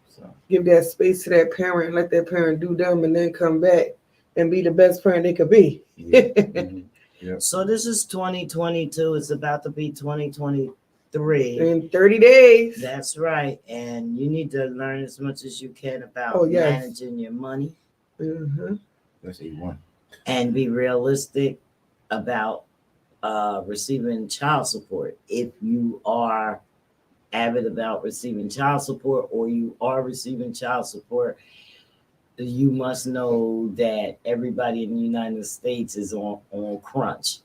So Give that space to that parent, let that parent do them, and then come back and be the best parent they could be. yeah. Mhm. Yep. So this is 2022. It's about to be 2023. In 30 days. That's right. And you need to learn as much as you can about Oh, yes. managing your money Mhm. That's A1. and be realistic about receiving child support. If you are avid about receiving child support or you are receiving child support, you must know that everybody in the United States is on crunch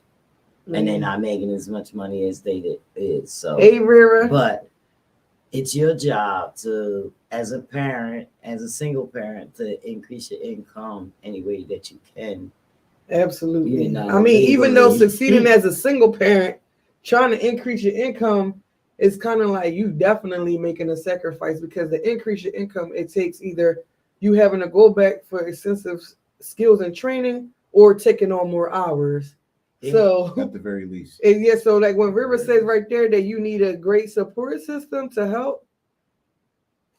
and they're not making as much money as they is. So Hey, Rira. but it's your job to, as a parent, as a single parent, to increase your income any way that you can. Absolutely. I mean, even though succeeding as a single parent, trying to increase your income is kind of like you definitely making a sacrifice because to increase your income, it takes either you having to go back for extensive skills and training or taking on more hours. Yeah. So At the very least. yeah, so like when River says right there that you need a great support system to help,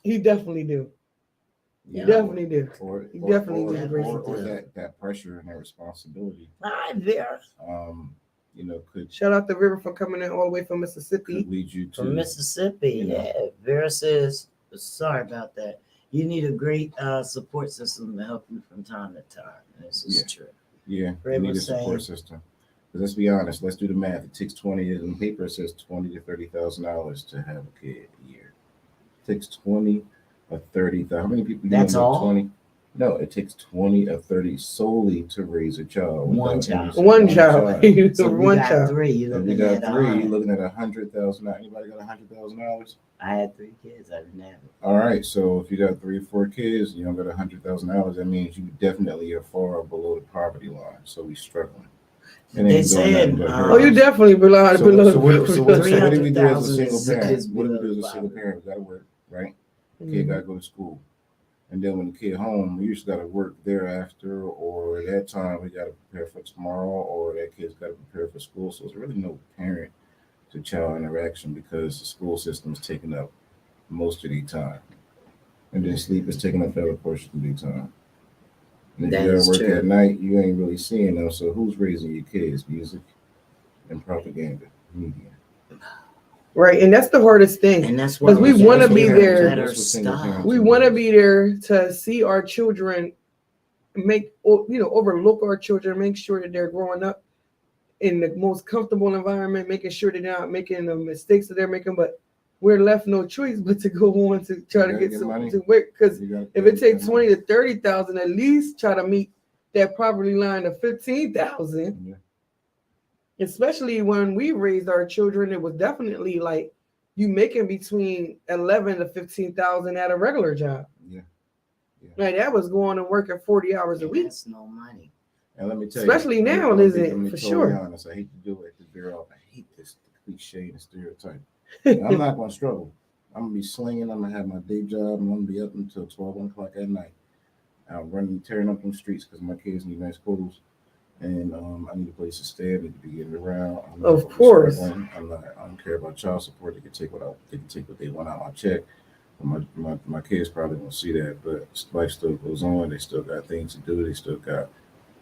you definitely do. You definitely do. You definitely need a great or support. that pressure and that responsibility. Hi, Vera. Could Shout out to River for coming in all the way from Mississippi. lead you to From Mississippi. You know. Yeah. Vera says, sorry about that. You need a great support system to help you from time to time. This is true. Yeah, Ray you need a was saying- support system. 'Cause let's be honest. Let's do the math. It takes 20. In paper, it says $20,000 to have a kid a year. It takes 20 or 30,000. How many people? That's all? 20. No, it takes 20 or 30 solely to raise a child. One without child. any- One child. So we One got child. 3. You If you looking got at 3, you're 100. looking at $100,000. Anybody got $100,000? I had 3 kids. I didn't have it. All right, so if you got 3 or 4 kids, you don't got $100,000. That means you definitely are far below the poverty line. So we struggling. And They ain't doing said, nothing but Oh, Oh, you hurt. definitely below So below. what do we do as a 300,000 single is parent? What do we below do as a single poverty. parent? We gotta work, right? Kid gotta go to school. And then when the kid home, we usually gotta work thereafter, or at that time we gotta prepare for tomorrow, or that kid's gotta prepare for school. So there's really no parent to child interaction because the school system is taking up most of the time. And then sleep is taking up the other portion of the time. And if That you gotta is work true. at night, you ain't really seeing them. So who's raising your kids? Music and propaganda, media. Right, and that's the hardest thing. And that's 'Cause what we wanna be parents there. that are That's what single stuck. parents We do. want to be there to see our children overlook our children, make sure that they're growing up in the most comfortable environment, making sure they're not making the mistakes that they're making. But we're left no choice but to go on to try to gotta get get some money. to work. Because You gotta if pay it takes them. 20 to 30,000, at least try to meet that poverty line of 15,000. Yeah. Especially when we raised our children, it was definitely like you making between 11 to 15,000 at a regular job. Yeah. Like that was going to work at 40 hours a And week. that's no money. And let me tell Especially you, now, I'm gonna is be- it? I'm gonna be For totally sure. honest. I hate to do it to veer off. I hate this cliche and stereotype. I'm not gonna struggle. I'm gonna be slinging. I'm gonna have my day job. I'm gonna be up until 12, 1 o'clock at night. I'm running, tearing up them streets because my kids need nice clothes, and I need a place to stay. I need to be getting around. I'm not Of gonna be course. struggling. I don't care about child support. They can take what they want out my check. My kids probably won't see that, but life still goes on. They still got things to do. They still got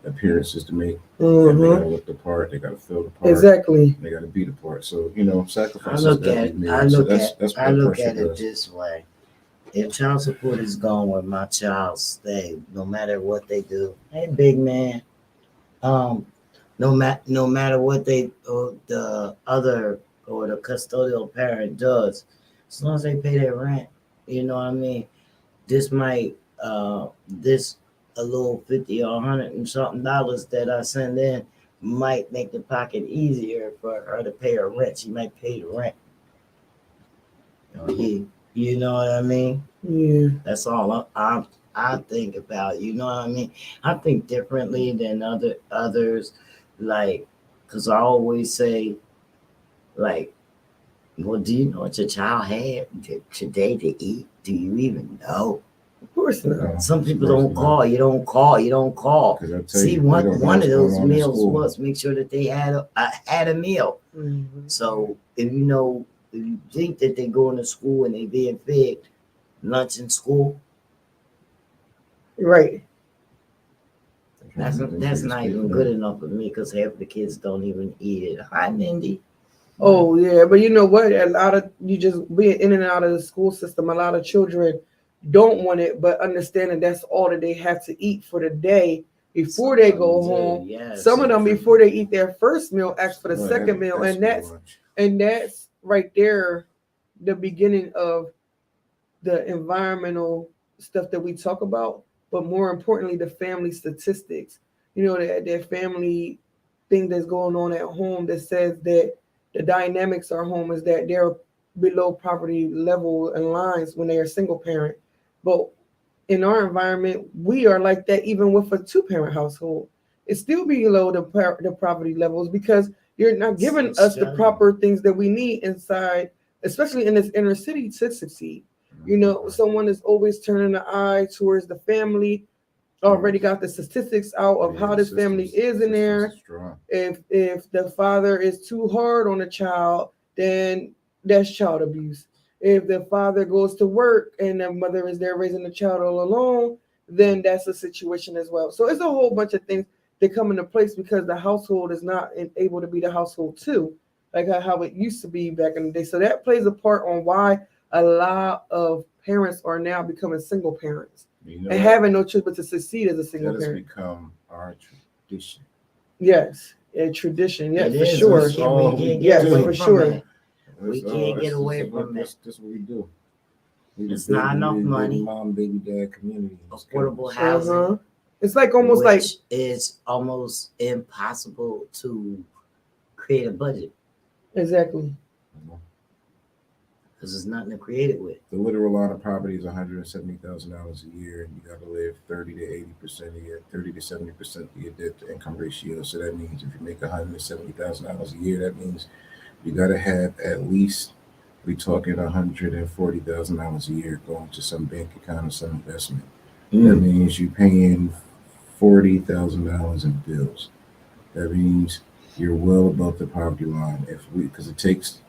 appearances to make. And they Mhm. gotta look the part. They gotta feel the part. Exactly. They gotta be the part. So sacrifices. I look gotta at be it. made. I So look that's at what it pressure does. this way. If child support is gone where my child stay, no matter what they do, hey big man, no matter what they or the other or the custodial parent does, as long as they pay their rent, you know what I mean. This might this a little 50 or 100 and something dollars that I send in might make the pocket easier for her to pay her rent. She might pay the rent. You know what I mean? Yeah. That's all I think about. You know what I mean? I think differently than others, like, because I always say, like, well, do you know what your child had today to eat? Do you even know? Of course not. Some people don't call. You don't call. 'Cause I tell See, you, they one don't know of what's those going on in meals school. was make sure that they had a meal. Mhm. So if you think that they're going to school and they being fed lunch in school, Right. that's not even good enough for me because half the kids don't even eat it. Hi, Mindy. Oh yeah, but you know what? A lot of you just being in and out of the school system. A lot of children don't want it, but understanding that's all that they have to eat for the day before they go home. Yes. Some of them before they eat their first meal ask for the Well, second meal, and too much. that's right there, the beginning of the environmental stuff that we talk about, but more importantly, the family statistics. You know, that family thing that's going on at home that says that the dynamics are home is that they're below poverty level and lines when they are single parent. But in our environment, we are like that even with a 2-parent household. It's still below the poverty levels because you're not giving It's us the shallow. proper things that we need inside, especially in this inner city to succeed. You know, someone is always turning the eye towards the family, already got the statistics out of how this family is in there. If the father is too hard on the child, then that's child abuse. If the father goes to work and the mother is there raising the child all alone, then that's a situation as well. So it's a whole bunch of things that come into place because the household is not able to be the household too, like how it used to be back in the day. So that plays a part on why a lot of parents are now becoming single parents You know and what? having no choice but to succeed as a single That has parent. become our tradition. Yes, a tradition. Yes, It for is. sure. That's all We can't we get Yes, away for from sure. it. We That's can't all- get that's- away that's what- from it. That's what we do. We It's the not baby- enough we the money. Baby mom, baby dad community. It's killing Affordable us. housing, Uh-huh. It's like almost like which is almost impossible to create a budget exactly. because there's nothing to create it with. The literal line of poverty is $170,000 a year, and you got to live 30 to 80% of your 30 to 70% of your debt to income ratio. So that means if you make $170,000 a year, that means you got to have at least, we're talking $140,000 a year going to some bank account or some investment. That means you're paying $40,000 in bills. That means you're well above the poverty line. Because it takes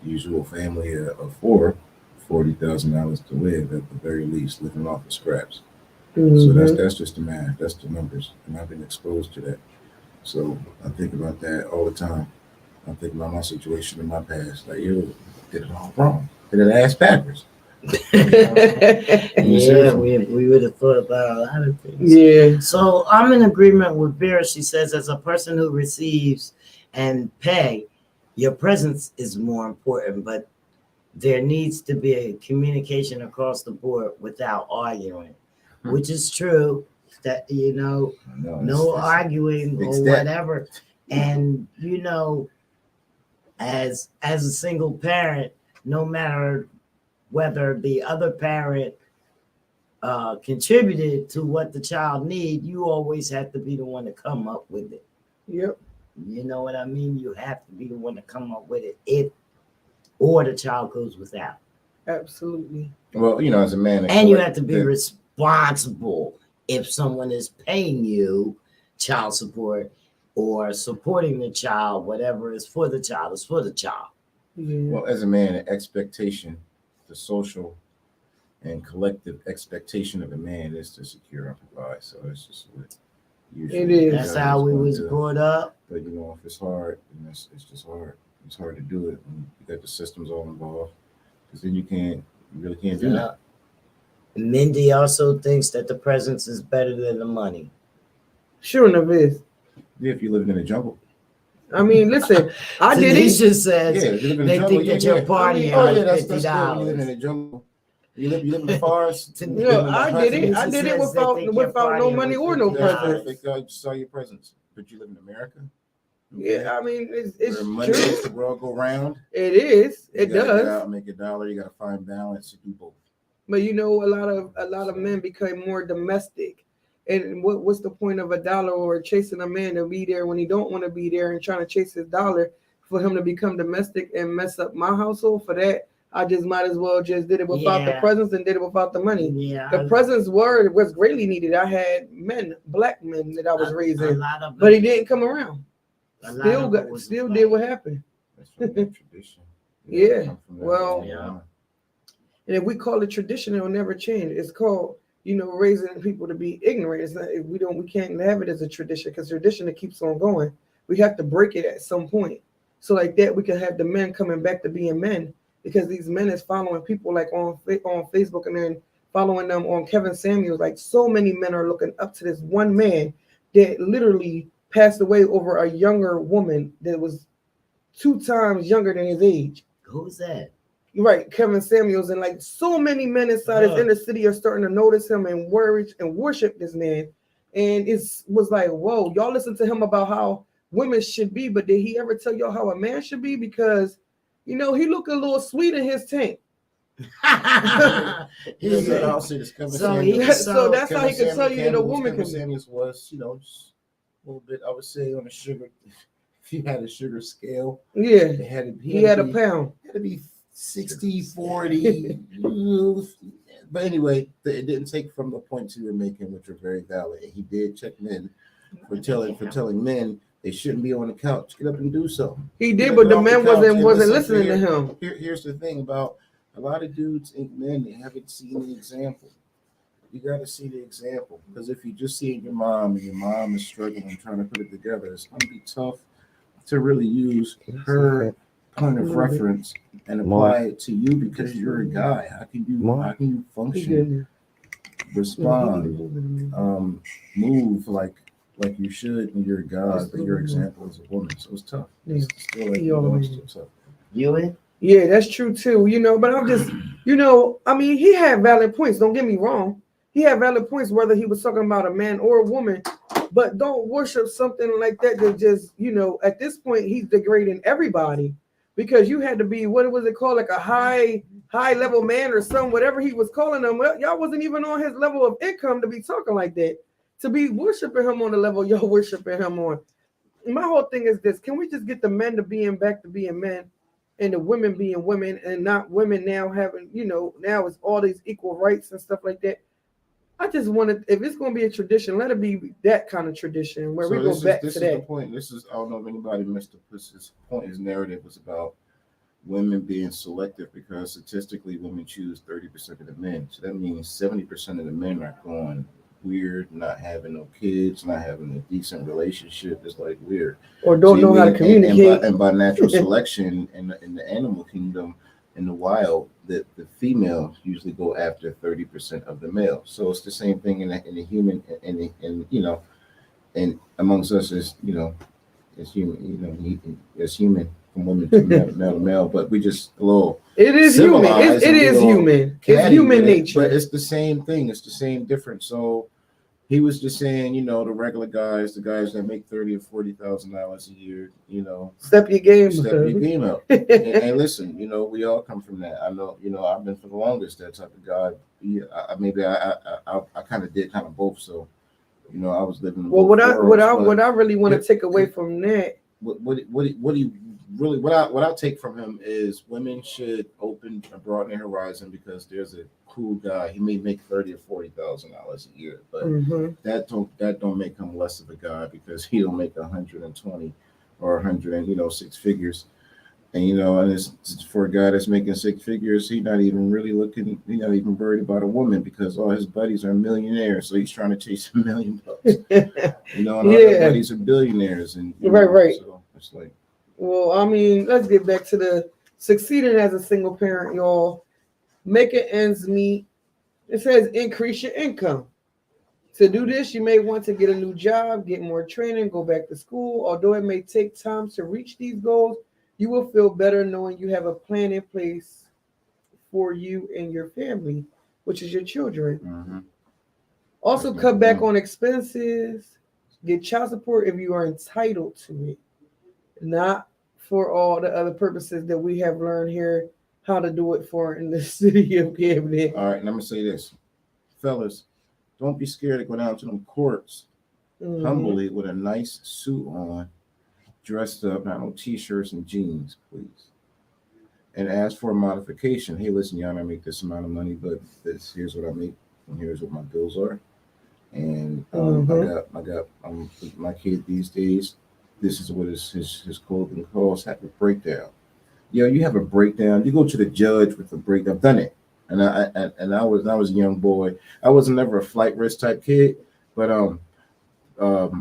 the usual family of four, $40,000 to live at the very least, living off of scraps. So Mhm. that's just the math. That's the numbers, and I've been exposed to that. So I think about that all the time. I think about my situation in my past. Like, you did it all wrong. Did it ass backwards. Yeah, we would have thought about a lot of things. Yeah. So I'm in agreement with Vera. She says, as a person who receives and pay, your presence is more important, but there needs to be a communication across the board without arguing, which is true. That no arguing or whatever. And as a single parent, no matter whether the other parent contributed to what the child need, you always have to be the one to come up with it. Yep. You know what I mean? You have to be the one to come up with it, or the child goes without. Absolutely. Well, as a man, and you have to be responsible if someone is paying you child support or supporting the child. Whatever is for the child is for the child. Yeah. Well, as a man, an expectation, the social and collective expectation of a man is to secure and provide. So it's just what usually It is. That's how we was brought up. But if it's hard, then it's just hard. It's hard to do it when you got the systems all involved, because then you really can't do that. Mindy also thinks that the presence is better than the money. Sure enough is. Yeah, if you live in the jungle. I mean, listen, I did it. Tanisha says Yeah, if you live in the they jungle, think that you're partying oh yeah, on that's $50. good. You live in the jungle. You live in the forest. I did it. I Tanisha did it says they think you're without no partying money with or no $50. presents. I just saw your presence, but you live in America. Yeah, I mean, it's Where money true. makes the world go round. It is. You It gotta get does. out and make a dollar. You got to find balance to do both. But a lot of men become more domestic. And what's the point of a dollar or chasing a man to be there when he don't want to be there and trying to chase his dollar for him to become domestic and mess up my household? For that, I just might as well just did it without the presents and did it without the money. Yeah, The presents was greatly needed. I had black men that I was raising, but but he didn't come around. Still did what happened. That's from that tradition. Yeah, Come from that well, long line. And if we call it tradition, it will never change. It's called, raising people to be ignorant. It's not, we can't have it as a tradition, because tradition, it keeps on going. We have to break it at some point. So like that, we can have the men coming back to being men, because these men is following people like on Facebook, and then following them on Kevin Samuels. Like, so many men are looking up to this one man that literally passed away over a younger woman that was 2 times younger than his age. Who's that? Right, Kevin Samuels. And like, so many men inside his inner city are starting to notice him and worship this man. And it was like, whoa, y'all listen to him about how women should be, but did he ever tell y'all how a man should be? Because he look a little sweet in his tank. I'll say this. So that's how he could tell you that a woman can be. Samuels was, just a little bit, I would say, on the sugar. If you had a sugar scale, yeah, he had a pound. It had to be 60, 40. But anyway, it didn't take from the points you were making, which are very valid. And he did check men for telling men they shouldn't be on the couch. Get up and do something. He did, but the man wasn't listening to him. Here's the thing about a lot of dudes and men, they haven't seen the example. You got to see the example, because if you just see your mom and your mom is struggling and trying to put it together, it's going to be tough to really use her point of reference and apply it to you because you're a guy. How can you function, respond, move like you should when you're a guy, but your example is a woman. So it's tough. It's still like, it's tough. You in? Yeah, that's true too. But I'm just, I mean, he had valid points. Don't get me wrong. He had valid points, whether he was talking about a man or a woman. But don't worship something like that just, at this point, he's degrading everybody because you had to be, what was it called? Like a high level man or something, whatever he was calling them. Well, y'all wasn't even on his level of income to be talking like that, to be worshiping him on the level y'all worshiping him on. My whole thing is this: can we just get the men back to being men and the women being women and not women now having, now it's all these equal rights and stuff like that. I just wanted, if it's going to be a tradition, let it be that kind of tradition where we go back to that. This is the point. I don't know if anybody missed his point. His narrative was about women being selective because statistically women choose 30% of the men. So that means 70% of the men are going weird, not having no kids, not having a decent relationship. It's like weird. Or don't know how to communicate. And by natural selection in the animal kingdom, in the wild, the females usually go after 30% of the male. So it's the same thing in the human, and amongst us as as human, as human from women to male to male. But we just a little. It is human. It is human. It's human nature. But it's the same thing. It's the same difference. So he was just saying, the regular guys, the guys that make $30,000 or $40,000 a year, step your game up. and listen, we all come from that. I know, I've been for the longest that type of guy. Yeah, I kind of did both. So, I was living. Well, what I really want to take away from that. What do you really? What I take from him is women should open and broaden their horizon because there's a cool guy. He may make $30,000 or $40,000 a year, but that don't make him less of a guy because he don't make 120 or 100 and 6 figures. And and it's for a guy that's making 6 figures, he's not even really looking. He's not even worried about a woman because all his buddies are millionaires, so he's trying to chase $1 million. And all his buddies are billionaires, and right. So it's like. Well, I mean, let's get back to the succeeding as a single parent, y'all. Making ends meet. It says increase your income. To do this, you may want to get a new job, get more training, go back to school. Although it may take time to reach these goals, you will feel better knowing you have a plan in place for you and your family, which is your children. Mm-hmm. Also, cut back on expenses. Get child support if you are entitled to it. Not for all the other purposes that we have learned here how to do it for in the city of Camden. All right, and I'm gonna say this, fellas, don't be scared to go down to them courts humbly with a nice suit on, dressed up, not no t-shirts and jeans, please, and ask for a modification. Hey, listen, y'all, I make this amount of money, but here's what I make, and here's what my bills are, and I got my kid these days. This is what his clothing costs. Have a breakdown. You have a breakdown. You go to the judge with a breakdown. I've done it, and I was a young boy. I wasn't never a flight risk type kid, but I would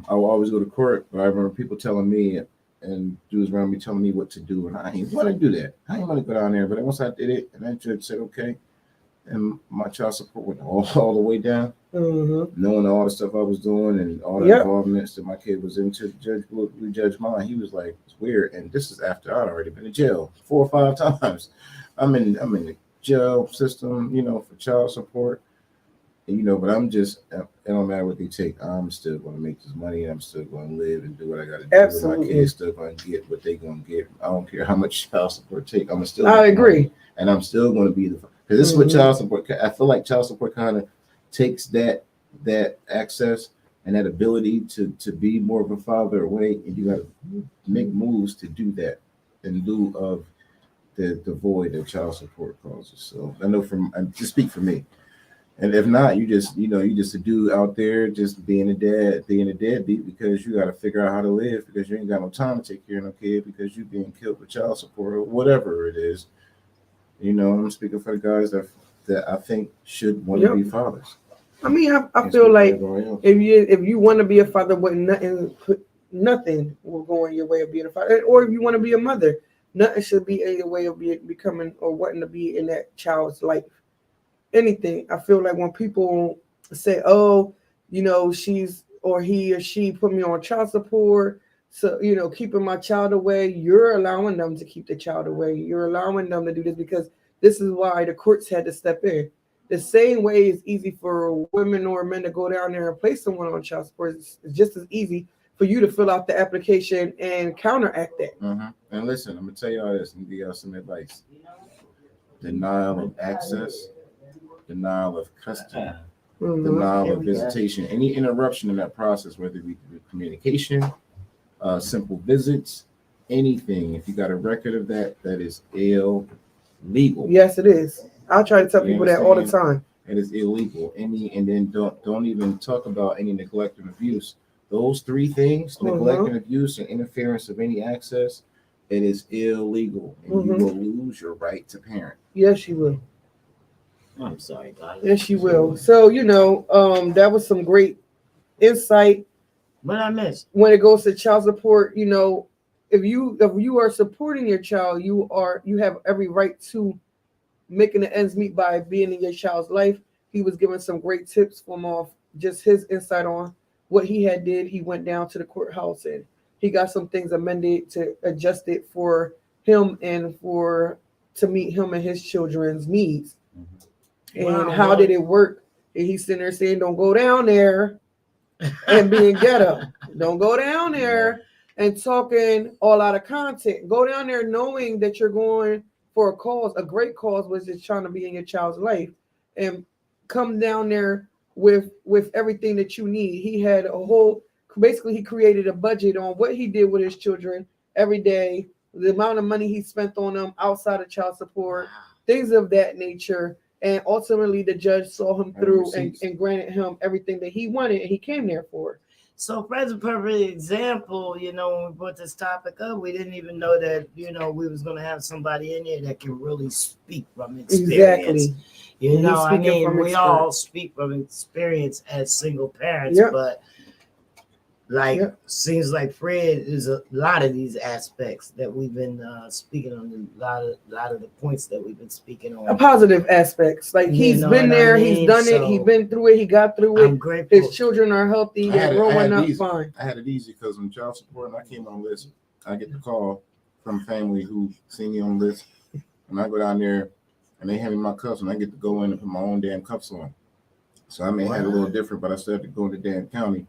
always go to court. But I remember people telling me and dudes around me telling me what to do, and I didn't want to do that. I didn't want to go down there. But once I did it, and that judge said okay, and my child support went all the way down. Knowing all the stuff I was doing and all the involvements that my kid was into, the judge mine, he was like, it's weird. And this is after I'd already been in jail 4 or 5 times. I'm in the jail system, for child support. And, but I'm just, it don't matter what they take. I'm still going to make this money, and I'm still going to live and do what I got to do. Absolutely. My kids still going to get what they're going to get. I don't care how much child support take. I'm still. I agree. Money, and I'm still going to be because this is what child support. I feel like child support kind of takes that access and that ability to be more of a father away, and you got to make moves to do that in lieu of the void that child support causes. So I know just speak for me, and if not, you just a dude out there just being a deadbeat because you got to figure out how to live because you ain't got no time to take care of no kid because you being killed with child support or whatever it is. I'm speaking for the guys that I think should want to be fathers. I mean, I feel like if you want to be a father, nothing will go in your way of being a father. Or if you want to be a mother, Nothing should be a way of becoming or wanting to be in that child's life. Anything. I feel like when people say, "Oh, you know, she's or he or she put me on child support, so you know, keeping my child away," you're allowing them to keep the child away. You're allowing them to do this because this is why the courts had to step in. The same way it's easy for women or men to go down there and place someone on child support. It's just as easy for you to fill out the application and counteract that. And listen, I'm gonna tell y'all this and give y'all some advice. Denial of access, denial of custody, denial of visitation, any interruption in that process, whether it be communication, simple visits, anything. If you got a record of that, that is illegal. Yes, it is. I try to tell people that all the time. It is illegal. And then don't even talk about any neglect and abuse. Those three things, neglect and abuse and interference of any access, it is illegal. And you will lose your right to parent. Yes, you will. I'm sorry, guys. Yes, you will. So, you know, that was some great insight. What I missed? When it goes to child support, you know, if you are supporting your child, you have every right to making the ends meet by being in your child's life. He was giving some great tips from off just his insight on what he had did. He went down to the courthouse and he got some things amended to adjust it for him and to meet him and his children's needs. And how did it work? And he's sitting there saying, "Don't go down there and being ghetto. Don't go down there and talking all out of content. Go down there knowing that you're going for a cause, a great cause, which is trying to be in your child's life, and come down there with everything that you need." He had he created a budget on what he did with his children every day, the amount of money he spent on them outside of child support, things of that nature. And ultimately the judge saw him through and granted him everything that he wanted and he came there for. So, present perfect example, you know, when we brought this topic up, we didn't even know that, you know, we was going to have somebody in here that can really speak from experience. Exactly. You know, I mean, we all speak from experience as single parents, but seems like Fred is a lot of these aspects that we've been speaking on, a lot of the points that we've been speaking on. Positive aspects. Like he's been there, he's done it, he's been through it, he got through it. I'm grateful. His children are healthy, they're growing up fine. I had it easy because when child support and I came on the list, I get the call from family who see me on the list, and I go down there and they hand me my cuffs and I get to go in and put my own damn cuffs on. So I may have a little different, but I still have to go to the damn county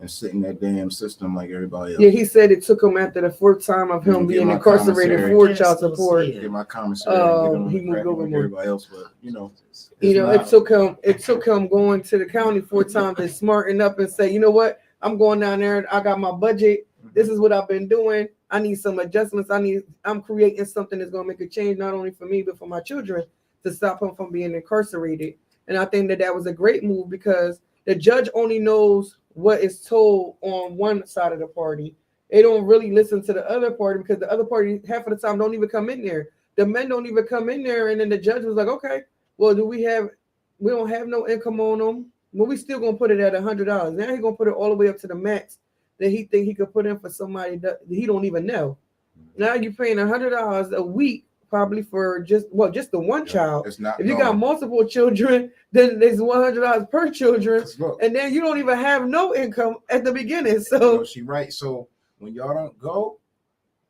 and sit in that damn system like everybody else. Yeah, he said it took him after the fourth time of him being incarcerated for child support. Get my commissary. He moved over like everybody else, but it took him going to the county 4 times to smarten up and say, you know what, I'm going down there and I got my budget. This is what I've been doing. I need some adjustments. I'm creating something that's gonna make a change not only for me but for my children to stop him from being incarcerated. And I think that was a great move because the judge only knows what is told on one side of the party. They don't really listen to the other party because the other party half of the time don't even come in there. The men don't even come in there, and then the judge was like, "Okay, well, we don't have no income on them. Well, we still gonna put it at $100. Now he's gonna put it all the way up to the max that he think he could put in for somebody that he don't even know. Now you're paying $100 a week probably for just the one child. If you got multiple children, then there's $100 per children, and then you don't even have no income at the beginning. So she right. So when y'all don't go,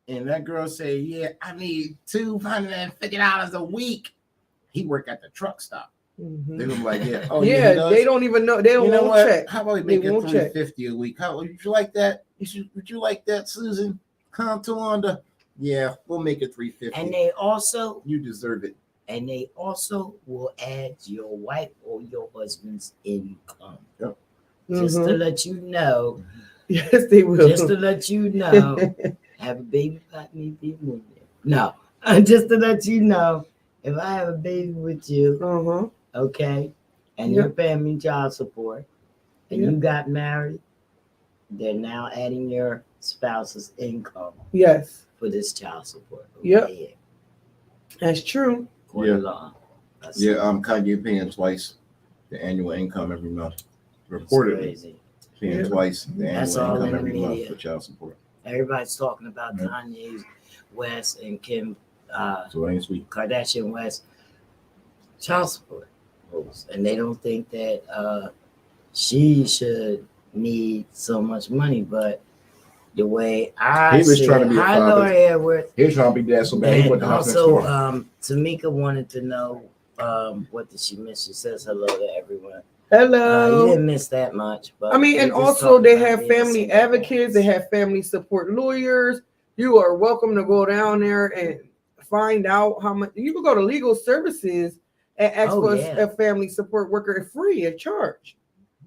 and that girl say, "Yeah, I need $250 a week," he work at the truck stop. They were like, "Yeah, they don't even know. They don't know what? Check. How about we make it $350 a week? How would you like that? Would you like that, Susan? Come to Wanda." Yeah, we'll make it $350. And they also, you deserve it. And they also will add your wife or your husband's income. Yep. Just to let you know. Yes, they will. Just to let you know. Have a baby about me be moving. No, just to let you know, if I have a baby with you, okay, and you're paying me child support, and you got married, they're now adding your spouse's income. Yes. For this child support. That's true. Kanye paying twice the annual income every month. Reportedly paying twice the annual income every month for child support. Everybody's talking about Yeah. Kanye West and Kim So it ain't sweet. Kardashian West child support rules, and they don't think that she should need so much money. But the way I He was see trying it, to be a hi father. Lori Edwards. He was trying to be dad so bad he And went to the house next also, door. Tamika wanted to know what did she miss? She says hello to everyone. Hello. You didn't miss that much, but I mean, we're and just also talking they about have being a family single advocates, parent. they have family support lawyers. You are welcome to go down there and find out how much. You can go to legal services and ask Oh, for yeah. a family support worker free of charge.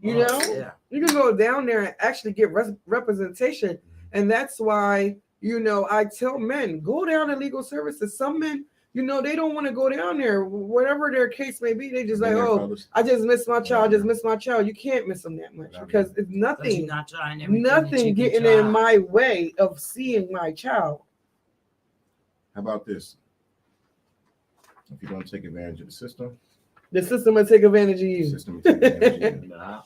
You Oh, know, yeah. you can go down there and actually get representation. And that's why, you know, I tell men, go down to legal services. Some men, you know, they don't want to go down there, whatever their case may be. They just like, oh, I just miss my child, just miss my child. You can't miss them that much because it's 'Cause you're nothing, not trying everything that nothing you can getting try. in my way of seeing my child. How about this? If you don't take advantage of the system will take advantage of the you system will take advantage of you. Nah.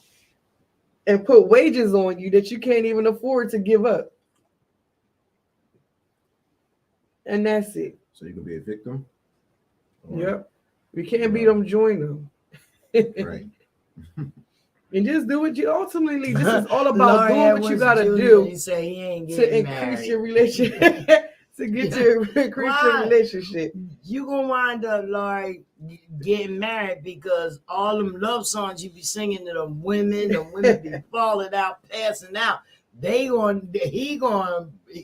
and put wages on you that you can't even afford to give up. And that's it. So you can be a victim. or- Yep. We can't beat them, join them. Right. And just do what you ultimately. This is all about Lori doing what you Edwards gotta Jr., do He said he ain't to getting increase married. your relationship. To get your increase your Why? relationship. You gonna wind up like getting married because all them love songs you be singing to the women be falling out, passing out.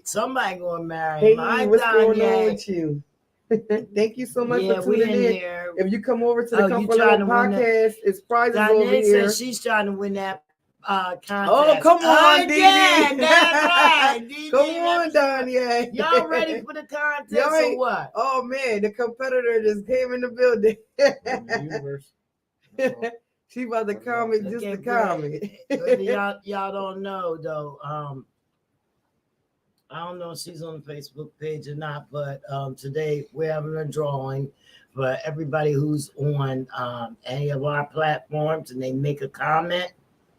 Somebody gonna marry Hey, him. I what's going on Kanye. with you? Thank you so much Yeah, for we tuning in in. here. If you come over to the Oh, you Comfort trying Level to win that? Podcast, it's prizes over Diane here. says she's trying to win that contest. Oh, come on, again. Dee. That's right. Dee Come Dee, on, Donnie. Y'all ready for the contest Y'all or ain't- what? Oh man, the competitor just came in the building. In the universe. She about to comment just Okay, to comment. but y'all don't know though. I don't know if she's on the Facebook page or not, but today we're having a drawing for everybody who's on any of our platforms and they make a comment,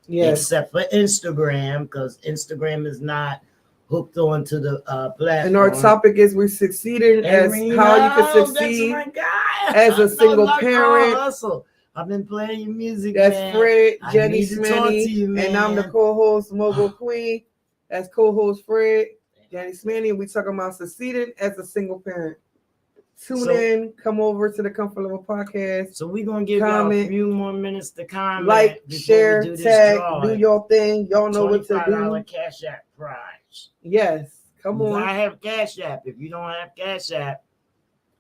Yes. except for Instagram, because Instagram is not hooked onto the platform. And our topic is we succeeded as how you can succeed That's my guy. as a single Luck, parent. Hustle. I've been playing your music. That's man. Fred, I Jenny need to talk to you, Smanny, and I'm the man. co-host, Mogul Queen. That's co-host Fred, Jenny Smanny, and we talking about succeeding as a single parent. Tune in, come over to the Comfort Level Podcast. So we're gonna give y'all a Comment, few more minutes to comment. Like, before share, we do this tag, drawing. do your thing. Y'all know what to $25 do. Cash App prize. Yes, come You on. gotta have Cash App. If you don't have Cash App,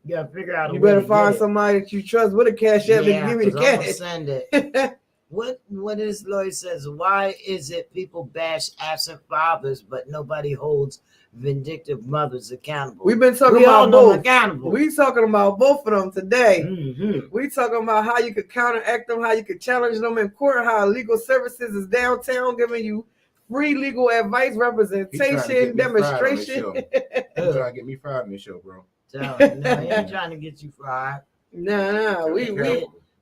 you gotta figure out a You way better to find get it. somebody that you trust with a cash app and give me the 'cause I'm gonna cash. send it. What is Lloyd says? Why is it people bash absent fathers, but nobody holds vindictive mothers accountable? We've been talking We all about know both. accountable. We talking about both of them today. Mhm. We talking about how you could counteract them, how you could challenge them in court, how legal services is downtown giving you free legal advice, representation, demonstration. He's trying to get me fried in this show, bro. No, he ain't trying to get you fried. Nah, we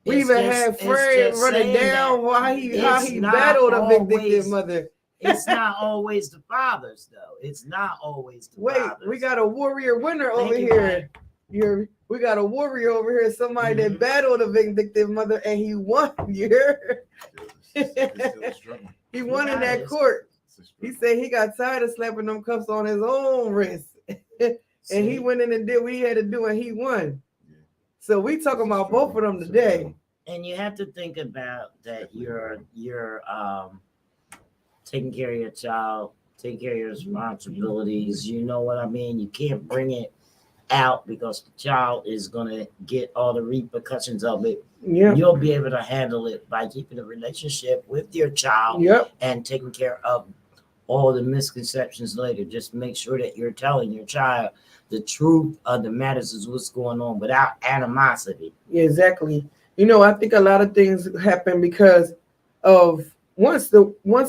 It's even just- had it's Fred just running saying down that how he it's not battled a vindictive always- mother. It's not always the fathers, though. It's not always the Wait, fathers. we got a warrior winner Thank over you, here. We got a warrior over here, somebody that battled a vindictive mother and he won. You heard? It's still a struggle. He won in Yeah, that court. It's a He struggle. said he got tired of slapping them cuffs on his own wrist. And he went in and did what he had to do and he won. Yeah. So we talking about both of them It's a today. struggle. And you have to think about that you're taking care of your child, taking care of your responsibilities. You know what I mean? You can't bring it out because the child is gonna get all the repercussions of it. Yep. You'll be able to handle it by keeping a relationship with your child Yep. and taking care of all the misconceptions later. Just make sure that you're telling your child the truth of the matters is what's going on without animosity. Yeah, exactly. You know, I think a lot of things happen because of once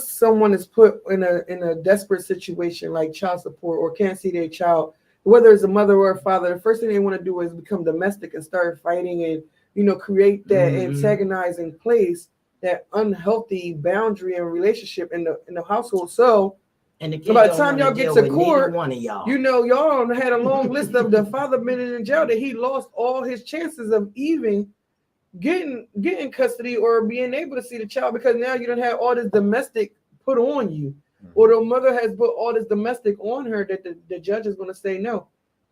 someone is put in a desperate situation like child support or can't see their child, whether it's a mother or a father, the first thing they want to do is become domestic and start fighting and, you know, create that antagonizing place, that unhealthy boundary and relationship in the household. So And the kid So by the don't time wanna y'all get deal to with neither court, one of y'all. you know, y'all had a long list of the father been in jail that he lost all his chances of even getting custody or being able to see the child because now you don't have all this domestic put on you, or the mother has put all this domestic on her that the judge is going to say no,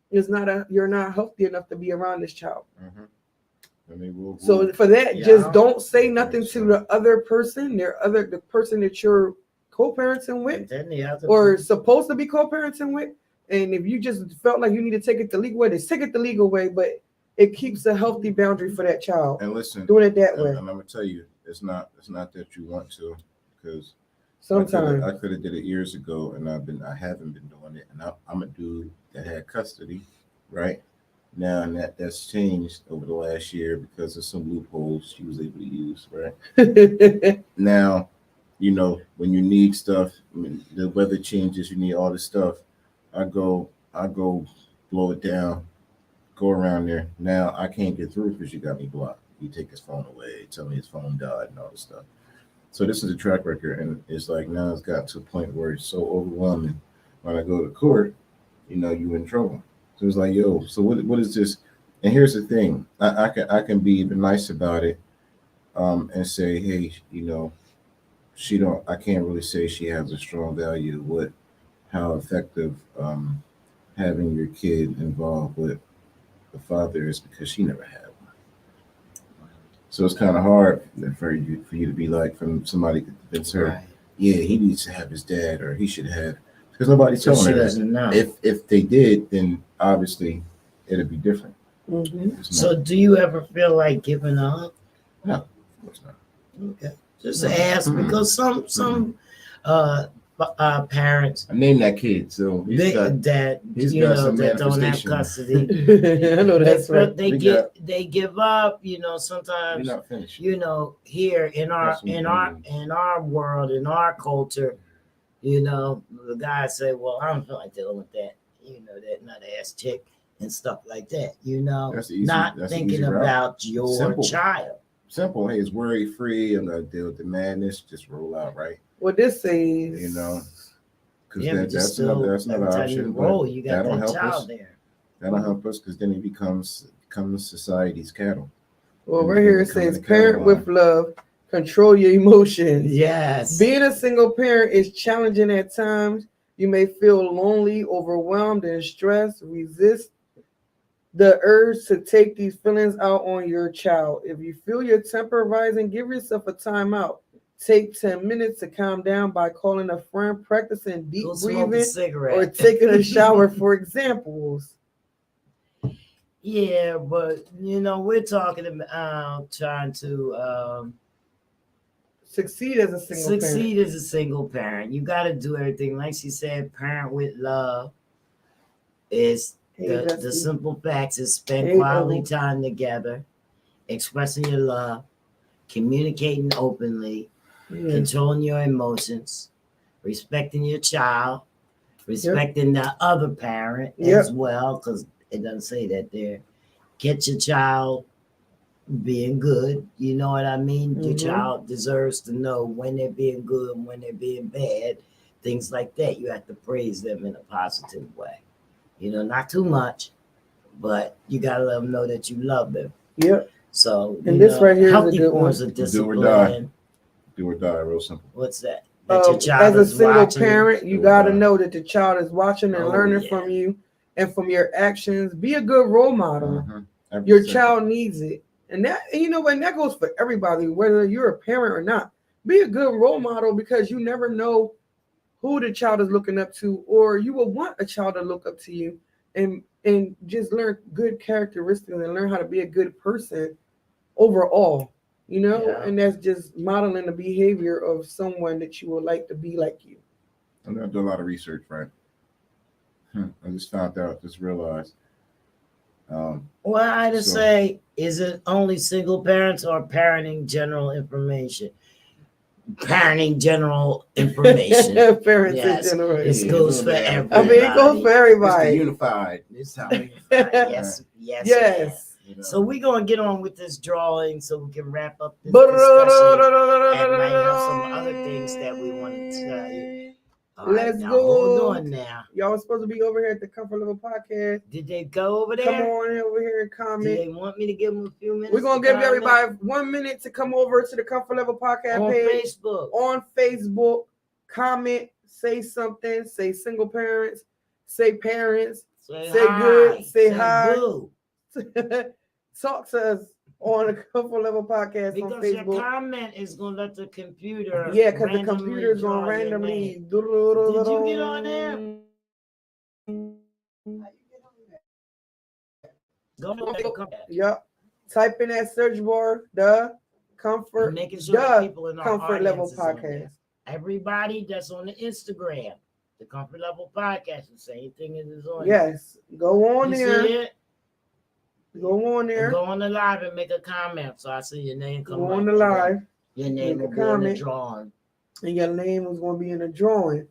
you're not healthy enough to be around this child. And they will, So for that, Yeah. just don't say nothing to the other person, the person that you're co-parenting And with then the other or person- supposed to be co-parenting with. And if you just felt like you need to take it the legal way, then take it the legal way, but it keeps a healthy boundary for that child. and listen, Doing it that way. and I'm gonna tell you, it's not that you want to, because Sometimes. I could have did it years ago, and I haven't been doing it. And I'm a dude that had custody, right? Now, and that's changed over the last year because of some loopholes she was able to use, right? Now, you know, when you need stuff, I mean, the weather changes, you need all this stuff. I go blow it down, go around there. Now I can't get through because you got me blocked. You take his phone away, tell me his phone died and all this stuff. So this is a track record, and it's like now it's got to a point where it's so overwhelming. When I go to court, you know, you in trouble. So it's like, yo, so what is this? And here's the thing, I can be even nice about it, and say, hey, you know, I can't really say she has a strong value with how effective having your kid involved with the father is because she never had one. So it's kind of hard for you to be like from somebody to convince her, Right. yeah, he needs to have his dad or he should have, because nobody's So telling she her that. doesn't know. If they did, then obviously it'd be different. Mhm. It's So not. do you ever feel like giving up? No, of course not. Okay. Just No. ask Mhm. because some parents I named that kid, so that you got know some that don't have manifestation. custody. I know that's they, right. they We they give up, you know, You're sometimes, not finished. you know, here in our That's what in we our mean. in our world, in our culture, you know, the guys say, well, I don't feel like dealing with that, you know, that nut ass chick and stuff like that, you know, That's the easy- not that's the thinking easy route. about your Simple. child. Simple. Hey, it's worry free. I'm gonna deal with the madness. Just roll out, right? What this says, You know, because Yeah, but that's still, another every time option. you but roll, you got that'll that help child us. there. That'll help us because then it becomes society's cattle. well, And right here it becoming says, a cattle parent with line. love, control your emotions. Yes. Being a single parent is challenging at times. You may feel lonely, overwhelmed, and stressed. Resist the urge to take these feelings out on your child. If you feel your temper rising, give yourself a timeout. Take 10 minutes to calm down by calling a friend, practicing deep Go smoke a breathing, cigarette. or taking a shower, for examples. Yeah, but you know, we're talking about trying to Succeed as a single parent. succeed as a single parent. You got to do everything, like she said. Parent with love is Hey, the Dusty. simple facts is spend Hey, quality Evan. time together, expressing your love, communicating openly, Yeah. controlling your emotions, respecting your child, respecting the other parent as well, because it doesn't say that there. Get your child being good, you know what I mean? Your Mhm. child deserves to know when they're being good and when they're being bad, things like that. You have to praise them in a positive way. You know, not too much, but you gotta let them know that you love them. Yep. So, And you this know, right here is a healthy good forms one. of Do or discipline. die. Do or die, real simple. What's that? That your As child a is single watching. parent, you Do or got to die. know that the child is watching and Oh, learning yeah. from you and from your actions. Be a good role model. Mhm. Every Your second. child needs it. And that, you know, and that goes for everybody, whether you're a parent or not. Be a good role model because you never know who the child is looking up to, or you will want a child to look up to you and just learn good characteristics and learn how to be a good person overall, you know, Yeah. and that's just modeling the behavior of someone that you would like to be like you. I'm gonna do a lot of research, right? I just found out, just realized. Well, I just So- say, is it only single parents or parenting general information? Parenting general information. Parents Yes, in general. This Yeah, goes a for little bit of everybody. I mean, it goes for It's the everybody. unified. It's how we find- yes, yes, Yes. You know? So we're gonna get on with this drawing so we can wrap up this discussion. And might have some other things that we want to tell you. All right, Let's now, go. Hold on now. Y'all was supposed to be over here at the Comfort Level Podcast. Did they go over there? Come on over here and Do comment. they want me to give them a few minutes? We're gonna to give comment? everybody 1 minute to come over to the Comfort Level Podcast on page Facebook. on Facebook. Comment, say something, say single parents, say parents, say hi. good, say hi. Boo. Talk to us on the Comfort Level Podcast Because on your Facebook. comment is gonna let the computer. Yeah, because the randomly computer is draw gonna your randomly. name. Did you get on there? Go to the comment. Yep. Type in that search bar the Comfort, And making sure that the people in our Comfort Level audience is on there. Podcast. Everybody that's on the Instagram, the Comfort Level Podcast, the same thing as is on. Yes, go on You there. see it? Go on And there. go on the live and make a comment so I see your name come Go up. on the And then live, Your name make a will be in the comment. drawing. and your name is going to be in the drawing.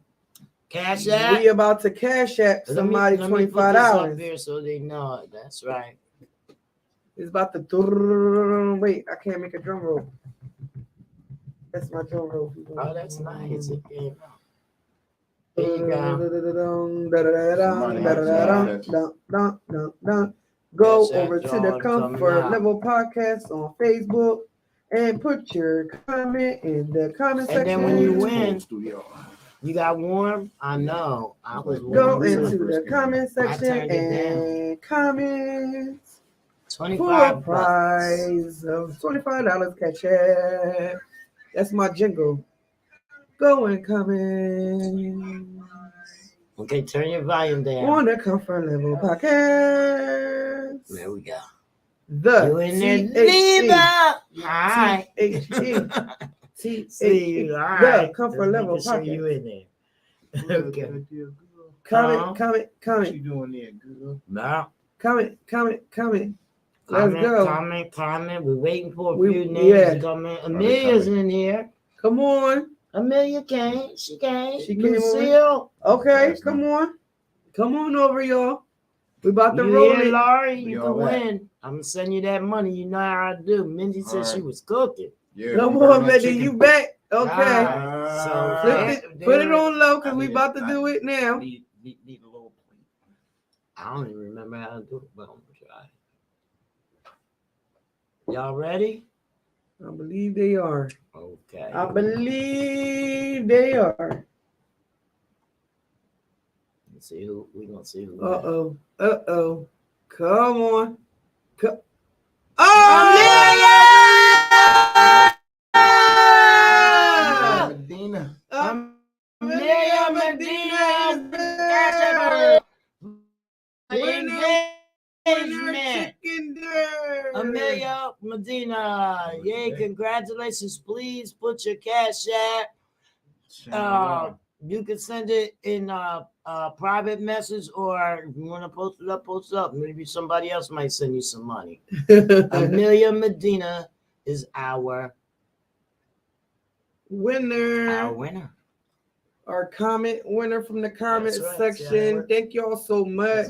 Cash App. We about to cash app somebody let me put this $25. up here so they know it. That's right. It's about to. Wait, I can't make a drum roll. That's my drum roll. Oh, that's nice. It came out. There you go. Go Cash App over to the drawing coming Comfort out. Level Podcast on Facebook and put your comment in the comment And section. then when you win, you got warm? I know. I was Go warm into too. the comment section turned it down. and comment for a 25 bucks. prize of $25 cash app. That's my jingle. Go and comment Okay, turn your volume down. on the Comfort Level Podcast. There we go. The You in there, THE. Neva? Hi. THE. See, all The right. Comfort Just Level making sure you Podcast. in there. Okay. Comment. What Comment. you doing there, girl? No. Comment. Let's go. Comment. We're waiting for a We- few names yeah. to come in. Amelia's in here. Come on. Amelia came. She came. She came over. Lucille. Okay, Yes, come on. Come on over, y'all. We about to You roll here, it. Laurie? We You all can right. win. I'm going to send you that money. You know how I do. Mindy said All she right. was cooking. Yeah. Come I'm burning on, that baby. chicken. You back. Okay. Ah, so Put it on low because I we need about it. to do it now. Need a little plate. I don't even remember how to do it, but I'm going to try. Y'all ready? I believe they are. Okay. I believe they are. Let's see who we're gonna see who. Uh-oh. Come on. Amelia! Medina. Amelia Medina! Engagement. Amelia Medina. Yay, congratulations. Please put your cash app. You can send it in private message, or if you want to post it up. Maybe somebody else might send you some money. Amelia Medina is our winner. Our comment winner from the comment That's right. section. Thank y'all so much.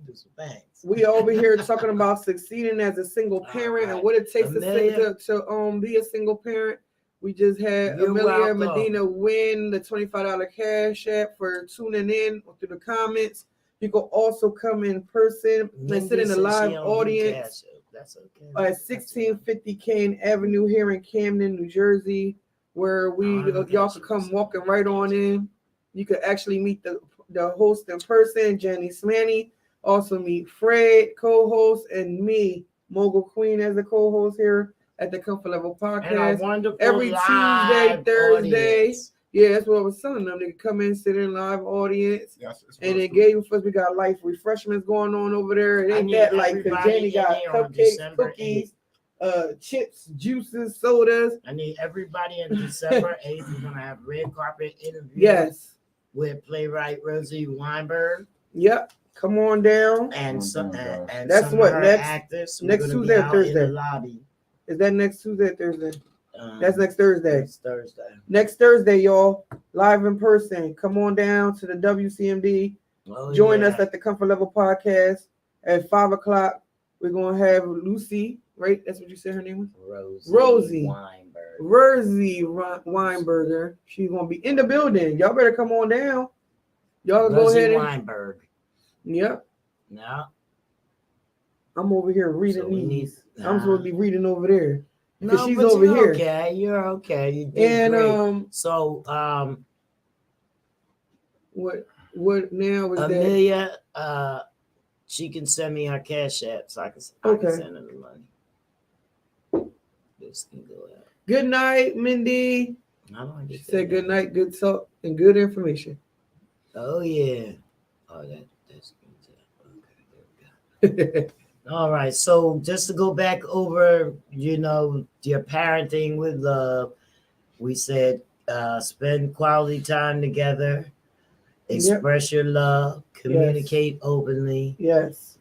That's nice. We over here talking about succeeding as a single parent and what it takes Amelia. to be a single parent. We just had You're Amelia welcome. Medina win the $25 cash app for tuning in through the comments. You can also come in person and sit in the live audience That's okay. at 1650 Kane Avenue here in Camden, New Jersey, where y'all can come walking right on in. You could actually meet the host in person, Jenny Smanny. Also meet Fred, co-host, and me, Mogul Queen, as a co-host here at the Comfort Level And our Podcast. wonderful Every live Tuesday, Thursday. audience. Yeah, that's what I was telling them. They can come in, sit in live audience, Yes, it's and real engage with us. We got life refreshments going on over there. It I ain't need that like because everybody Jenny in got here on cupcakes, December cookies, chips, juices, sodas. I need everybody in December 8th. We're going to have red carpet interview Yes. with playwright Rosie Weinberg Yep. Come on down. and some Oh, and That's some what, of her next- actors. next We're gonna Tuesday be or out in Thursday? the lobby. Is that next Tuesday or Thursday? Um, That's next Thursday. Next Thursday. Next Thursday, y'all, live in person. Come on down to the WCMD. Oh, Join yeah. us at the Comfort Level Podcast at 5 o'clock. We're gonna have Lucy right? That's what you said her name was? Rosie. Rosie. Weinberg. Rosie Weinberger. She's gonna be in the building. Y'all better come on down. Y'all go Rosie ahead and Weinberg. yep. No. I'm over here reading So we need- these. I'm supposed to be reading over there. No, She's but over you're here. okay. You're okay. You did And great. So what now is that? Amelia, she can send me her cash app so I can Okay. send her the money. This can go out. Good night, Mindy. How do I get She that said good down? night, good talk, and good information. Oh yeah. Oh that's good. Okay, there we go. All right. So just to go back over, your parenting with love, we said spend quality time together, express your love, communicate openly. Yes.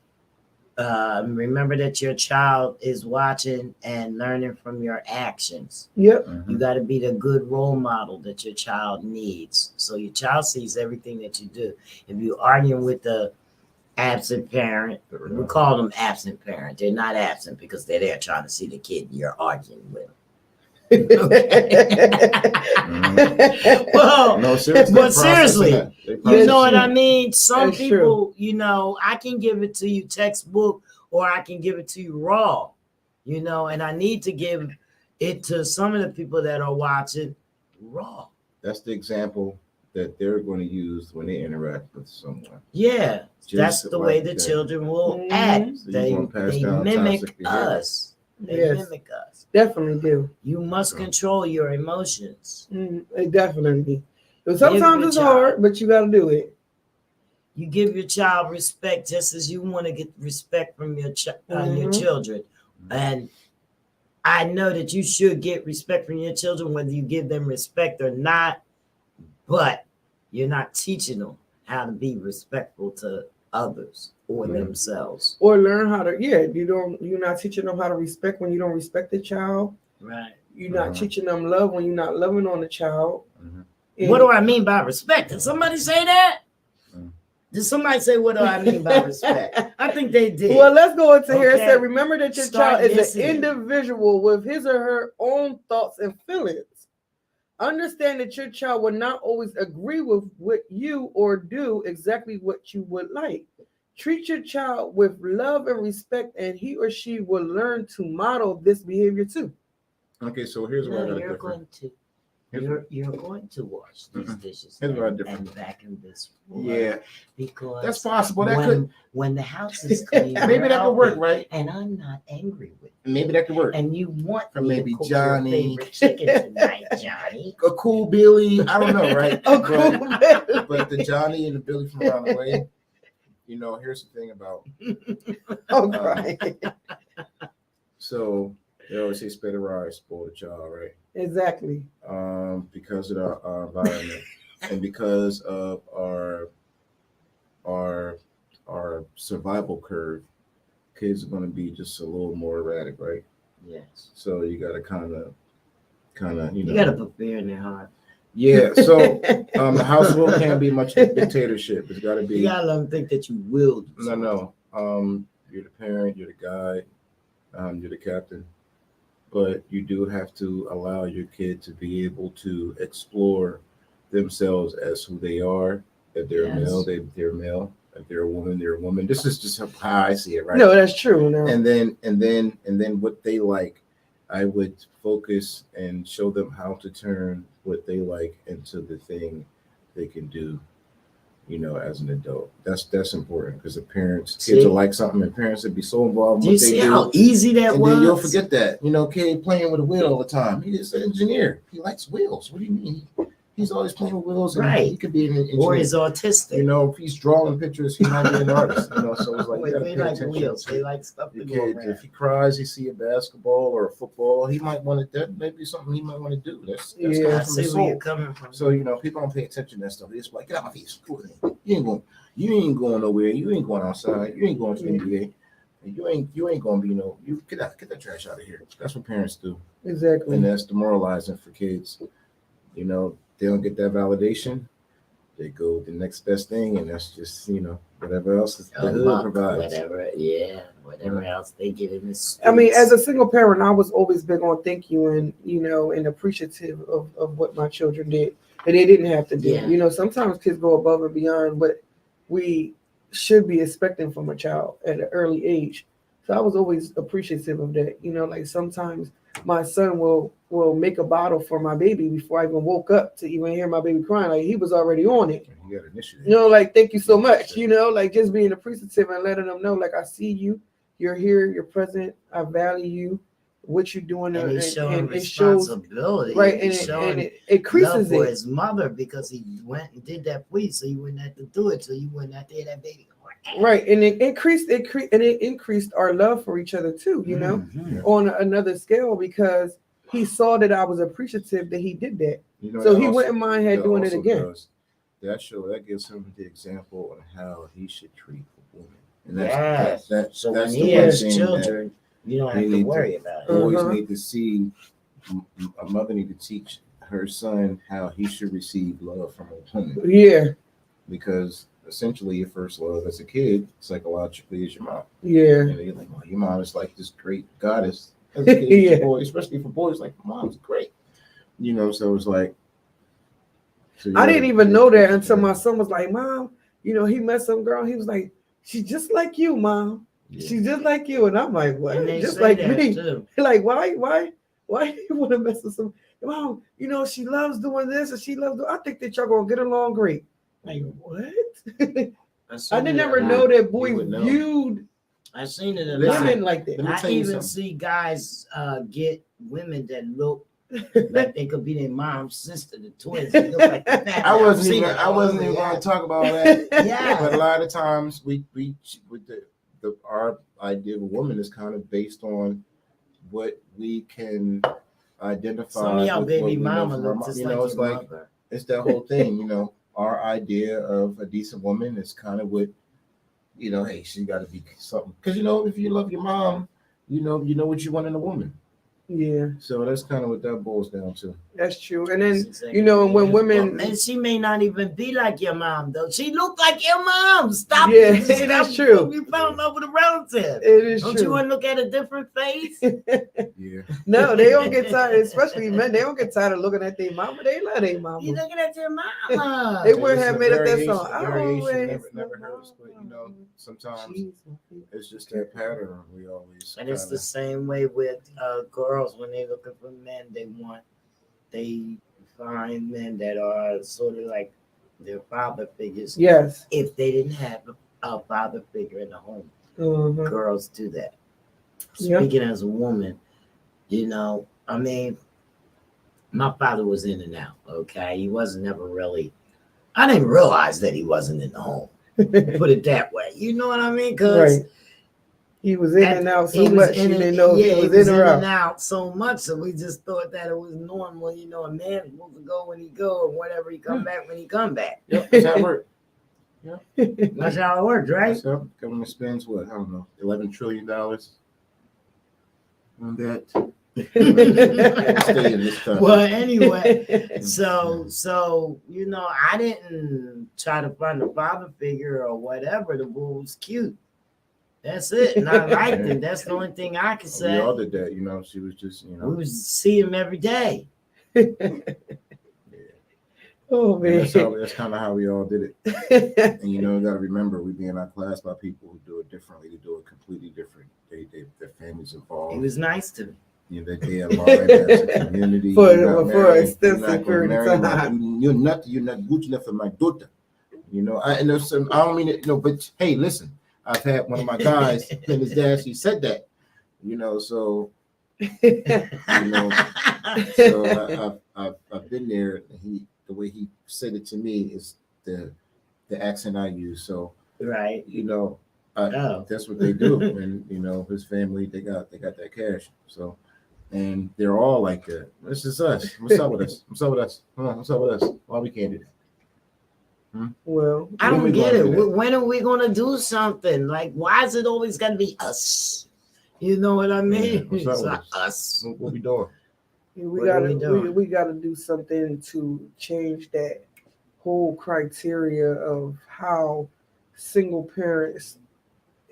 Remember that your child is watching and learning from your actions. Yep. You got to be the good role model that your child needs. So your child sees everything that you do. If you're arguing with the absent parent, we call them absent parent. They're not absent because they're there trying to see the kid you're arguing with. Well, No, seriously. but seriously, you know what I mean? Some That's people, I can give it to you textbook or I can give it to you raw, and I need to give it to some of the people that are watching raw. That's the example that they're going to use when they interact with someone. Yeah, that's Just the way like the that. children will Mhm. act. So They you're gonna pass down mimic toxic behavior. us. They Yes. mimic us. Definitely do. You must control your emotions. Definitely. But sometimes it's hard, but you got to do it. You give your child respect just as you want to get respect from your children. And I know that you should get respect from your children, whether you give them respect or not, but you're not teaching them how to be respectful to others or themselves. Or learn how to, you're not teaching them how to respect when you don't respect the child. Right. You're not teaching them love when you're not loving on the child. What do I mean by respect? Did somebody say that? Did somebody say, what do I mean by respect? I think they did. Well, let's go into here. It Okay. said, remember that your Start child is listening. an individual with his or her own thoughts and feelings. Understand that your child will not always agree with what you or do exactly what you would like. Treat your child with love and respect, and he or she will learn to model this behavior too. Okay, so here's what I got you're different. you're going to wash these dishes Here's what I and different. vacuum this floor. Yeah, Because that's possible. That when the house is clean, maybe that could work, right? And I'm not angry with you. Maybe that could work. And you want Or me maybe to cook Johnny. your favorite chicken tonight, Johnny. A cool Billy, I don't know, right? Oh, cool. But the Johnny and the Billy from around the way, here's the thing about. Oh, right. So they always say, "Spare the rod, spoil the child," right? Exactly. Because of our environment and because of our survival curve, kids are going to be just a little more erratic, right? Yes. So you got to kind of You got to put fear in their heart. Yeah. So the household can't be much dictatorship. It's got to be. You got to let them think that you will. Do something. No. You're the parent. You're the guide. You're the captain. But you do have to allow your kid to be able to explore themselves as who they are. If they're male, they're male. If they're a woman, they're a woman. This is just how I see it, right? No, that's true. No. And then what they like, I would focus and show them how to turn what they like into the thing they can do, as an adult. That's important because the kids will like something, and parents would be so involved in what they do. Do you see how easy that and was? then you'll forget that. Kid playing with a wheel all the time. He's an engineer. He likes wheels. What do you mean? He's always playing with wheels. And right. He could be an engineer. Or he's autistic. If he's drawing pictures, he might be an artist. So it's like they like wheels. They like stuff to go around. If he cries, he see a basketball or a football, he might want to. That may be something he might want to do. That's I see where you're coming from. So people don't pay attention to that stuff. They just like, get out my face. You ain't going nowhere. You ain't going outside. You ain't going to the NBA. You ain't gonna be you get that trash out of here. That's what parents do. Exactly. And that's demoralizing for kids. They don't get that validation. They go the next best thing, and that's just whatever else the A hood buck, provides. whatever else they get in this. I mean, as a single parent, I was always big on thank you and, and appreciative of what my children did. And they didn't have to do. Yeah. Sometimes kids go above and beyond what we should be expecting from a child at an early age. So I was always appreciative of that. Like sometimes my son will make a bottle for my baby before I even woke up to even hear my baby crying. Like he was already on it. You got initiative. Like thank you so much. Like just being appreciative and letting them know, like I see you, you're here, you're present, I value you, what you're doing, And he's showing it shows responsibility. right, He's and showing it increases love for it. his mother because he went and did that for you, so you wouldn't have to do it, so you wouldn't have to hear that baby. Right, and it increased our love for each other too. Mhm. On another scale because he saw that I was appreciative that he did that, so that he also- wouldn't mind had that doing it also again. that gives him the example on how he should treat women. And Yes. So that's when the he one has thing children, you don't they have to need worry about it. boys Uh-huh. need to see. A mother need to teach her son how he should receive love from a woman, Yeah, because essentially your first love as a kid psychologically is your mom. yeah, And you're like, oh, your mom is like this great goddess. As a kid, Yeah. boy, especially for boys, like mom's great. So it's like. So I yeah, didn't even know that until my son was like, "Mom, he met some girl." He was like, "She's just like you, Mom. yeah. She's just like you." And I'm like, "What? And they Just say like that me?" too. Like, why do you want to mess with some? Mom, she loves doing this and she loves. I think that y'all gonna get along great. Like what? I didn't never know that boys would know. viewed I've seen it a Listen, women lot. like that. Let me I tell you even something. see guys get women that look like they could be their mom's sister, the twins. They look like the family. I wasn't I've seen even it I all wasn't over, even yeah. going to talk about that. Yeah. But a lot of times we with our idea of a woman is kind of based on what we can identify. Some of y'all with what baby we know mama from our look mom. just It's like your like mother. it's that whole thing. Our idea of a decent woman is kind of what hey, she got to be something. Because if you love your mom, you know what you want in a woman. Yeah, So that's kind of what that boils down to. that's true. And then That's exactly and when what it is. women, And she may not even be like your mom, though. She look like your mom. Stop. Yeah, Stop. it is true. You fell in love with a relative. it is Don't you true. want to look at a different face? Yeah. No, they don't get tired, especially men. They don't get tired of looking at their mama. They love their mama. You looking at your mama. They wouldn't It's have a made up that variation- song. I variation always never love hurts, but my sometimes Jeez. it's just that pattern. We always And it's the kinda- same way with girls when they're looking for men. They find men that are sort of like their father figures. Yes. If they didn't have a father figure in the home, Mhm. girls do that. Yeah. Speaking as a woman, I mean, my father was in and out. Okay, he wasn't never really. I didn't realize that he wasn't in the home. Put it that way. You know what I mean? Because Right. He was in and out so he was much. You didn't know if he was in or and out. out so much, so we just thought that it was normal. A man is supposed to go when he go, and whatever he come back when he come back. Yep, that's how it works. That's how it works, right? That's how government spends what I don't know, $11 trillion on that. Stay in this country. Well, anyway, so I didn't try to find a father figure or whatever. The bull was cute. That's it, and I liked it. That's the only thing I can We say. all did that, She was just, We was see him every day. Oh and man. that's kind of how we all did it. And you got to remember, we be in our class by people who do it differently. They do it completely different. Their families involved. He was nice to me. They aligned as a community. For You're not an married. extensive You're not period of gonna marry time. You're not good enough for my daughter. I know some. I don't mean it. But hey, listen. I've had one of my guys and his dad. He said that. So so I've been there. The way he said it to me is the accent I use. So Right. that's what they do. And his family, they got that cash. So, and they're all like that. This is us. What's up with us? What's up with us? Come on, what's up with us? Why we can't do that? Well, I When don't we get gonna it. do that? When are we gonna do something? Like, why is it always gotta be us? You know what I mean? what's up It's with like us? us. What we doing? we What are we gotta doing? we gotta do something to change that whole criteria of how single parents,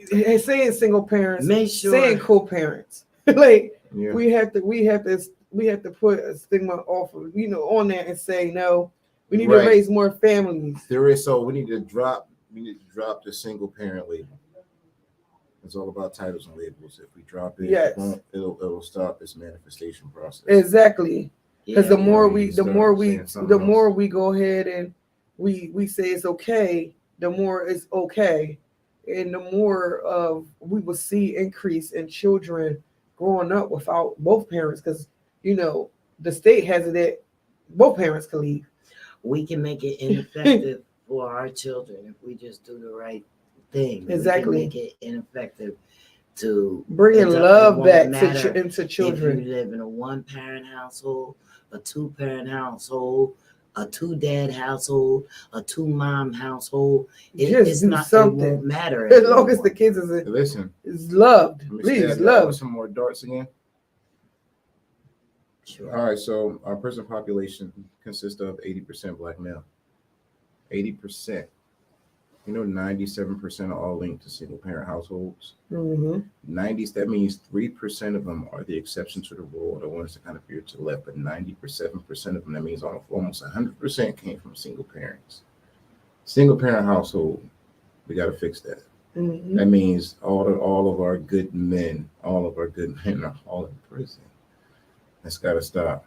saying single parents, Make sure saying co-parents. Like Yeah. we have to put a stigma off of, on there and say no. We need Right. to raise more families. There is, so we need to drop the single parent label. It's all about titles and labels. If we drop it, Yes. it'll stop this manifestation process. Exactly. Because yeah, the more you we need to start saying something the more else. we go ahead and we say it's okay, the more it's okay, and the more of we will see increase in children growing up without both parents. Because the state has it that both parents can leave. we can make it ineffective for our children if we just do the right thing. Exactly. We can make it ineffective to Bringing it love won't back matter into if children. you live in a 1-parent household, a 2-parent household, a 2-dad household, a 2-mom household. Just It's do not. It something. won't matter As long as anymore. the kids Listen, is loved. let me Please stab y'all with love. some more darts again. Sure. All right, so our prison population consists of 80% black male. 80%. 97% are all linked to single parent households. Mm-hmm. 90s, that means 3% of them are the exception to the rule, the ones that kind of veer to the left, but 97% of them, that means almost 100% came from single parents. Single parent household, we got to fix that. Mm-hmm. That means all of our good men are all in prison. That's got to stop.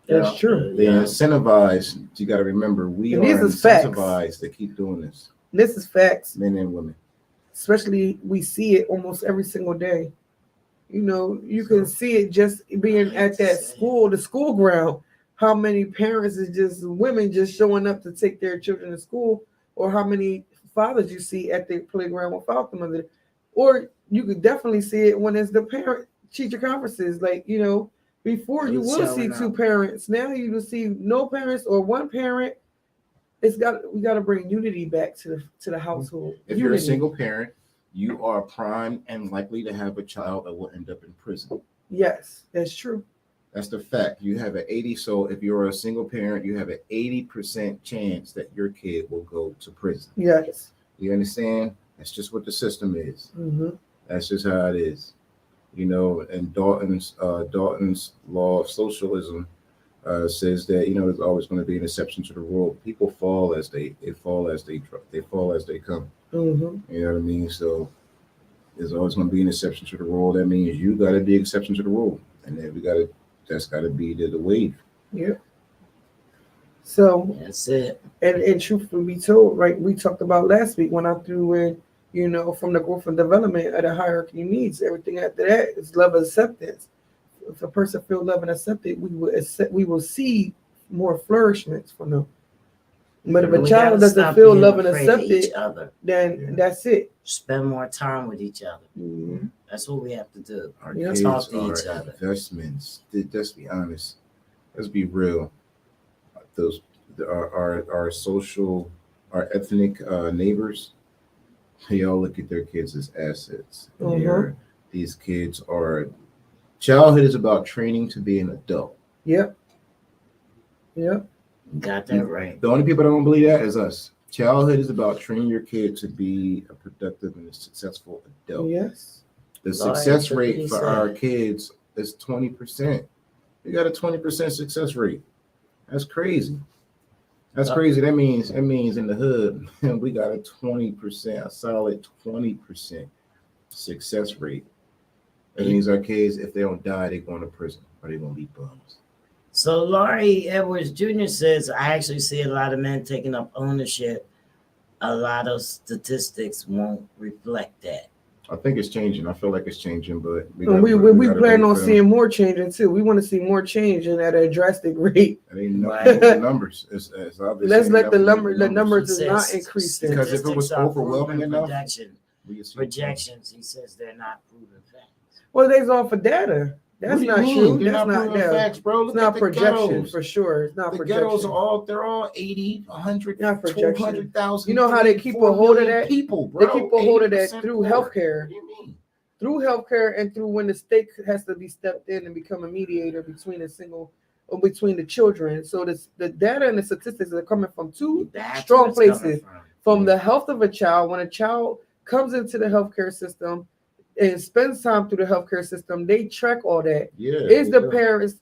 That's true. They incentivize, you got to remember, we And are these is facts. incentivized to keep doing this, This is facts. men and women. Especially we see it almost every single day. You can see it just being at that school, the school ground. How many parents is just women just showing up to take their children to school, or how many fathers you see at the playground without them. Or you could definitely see it when it's the parent teacher conferences. Like, before you will see Showing two up. parents. Now you will see no parents or one parent. We got to bring unity back to the household. If you're a single parent, you are prime and likely to have a child that will end up in prison. Yes, that's true. That's the fact. You have an 80. So if you're a single parent, you have an 80% chance that your kid will go to prison. Yes. You understand? That's just what the system is. Mm-hmm. That's just how it is. And Dalton's law of socialism says that there's always going to be an exception to the rule. People fall as they come. Mm-hmm. You know what I mean? So there's always going to be an exception to the rule. That means you got to be an exception to the rule, and then that's got to be the wave. Yeah. So That's it. and truthfully be told, right? We talked about last week when I threw in, from the growth and development of the hierarchy needs. Everything after that is love and acceptance. If a person feels love and accepted, we will see more flourishments from them. But if a We child gotta doesn't stop feel being love and afraid of accepted, each other. then that's it. Spend more time with each other. Mm-hmm. That's what we have to do. Our Yeah. kids Talk to are each other. investments. Let's be honest. Let's be real. Our social, our ethnic neighbors, they all look at their kids as assets. Mhm. These kids childhood is about training to be an adult. Yep. Yep. Got that right. The only people that don't believe that is us. Childhood is about training your kid to be a productive and a successful adult. Yes. The Lord, success that's what rate he for said. our kids is 20%. We got a 20% success rate. That's crazy. That's crazy. That means in the hood, we got a 20%, a solid 20% success rate. That means our kids, if they don't die, they're going to prison or they're going to be bums. So Laurie Edwards Jr. says, I actually see a lot of men taking up ownership. A lot of statistics won't reflect that. I think it's changing. I feel like it's changing, but We gotta plan wait on for them. seeing more changing too. We want to see more changing at a drastic rate. It ain't Right. the numbers. It's obviously Let's let the enough numbers is He not says increasing. Because if it was statistics are overwhelming proven enough, we could see projections, he says they're not proven facts. Well, they's all for data. That's What do you not mean? true. They're That's not proven that. facts, bro. It's Look not at the projection ghettos. for sure. It's not The projection. ghettos they're all 80, 100, Not projection. 200,000. You know how they keep a hold of that? People, They bro. keep a hold of that 80% through poor. healthcare. What do you mean? Through healthcare and through when the state has to be stepped in and become a mediator between between the children. So the data and the statistics are coming from two That's strong where it's coming places. from. from the health of a child. When a child comes into the healthcare system and spends time through the healthcare system, they track all that. Yeah. Is the parents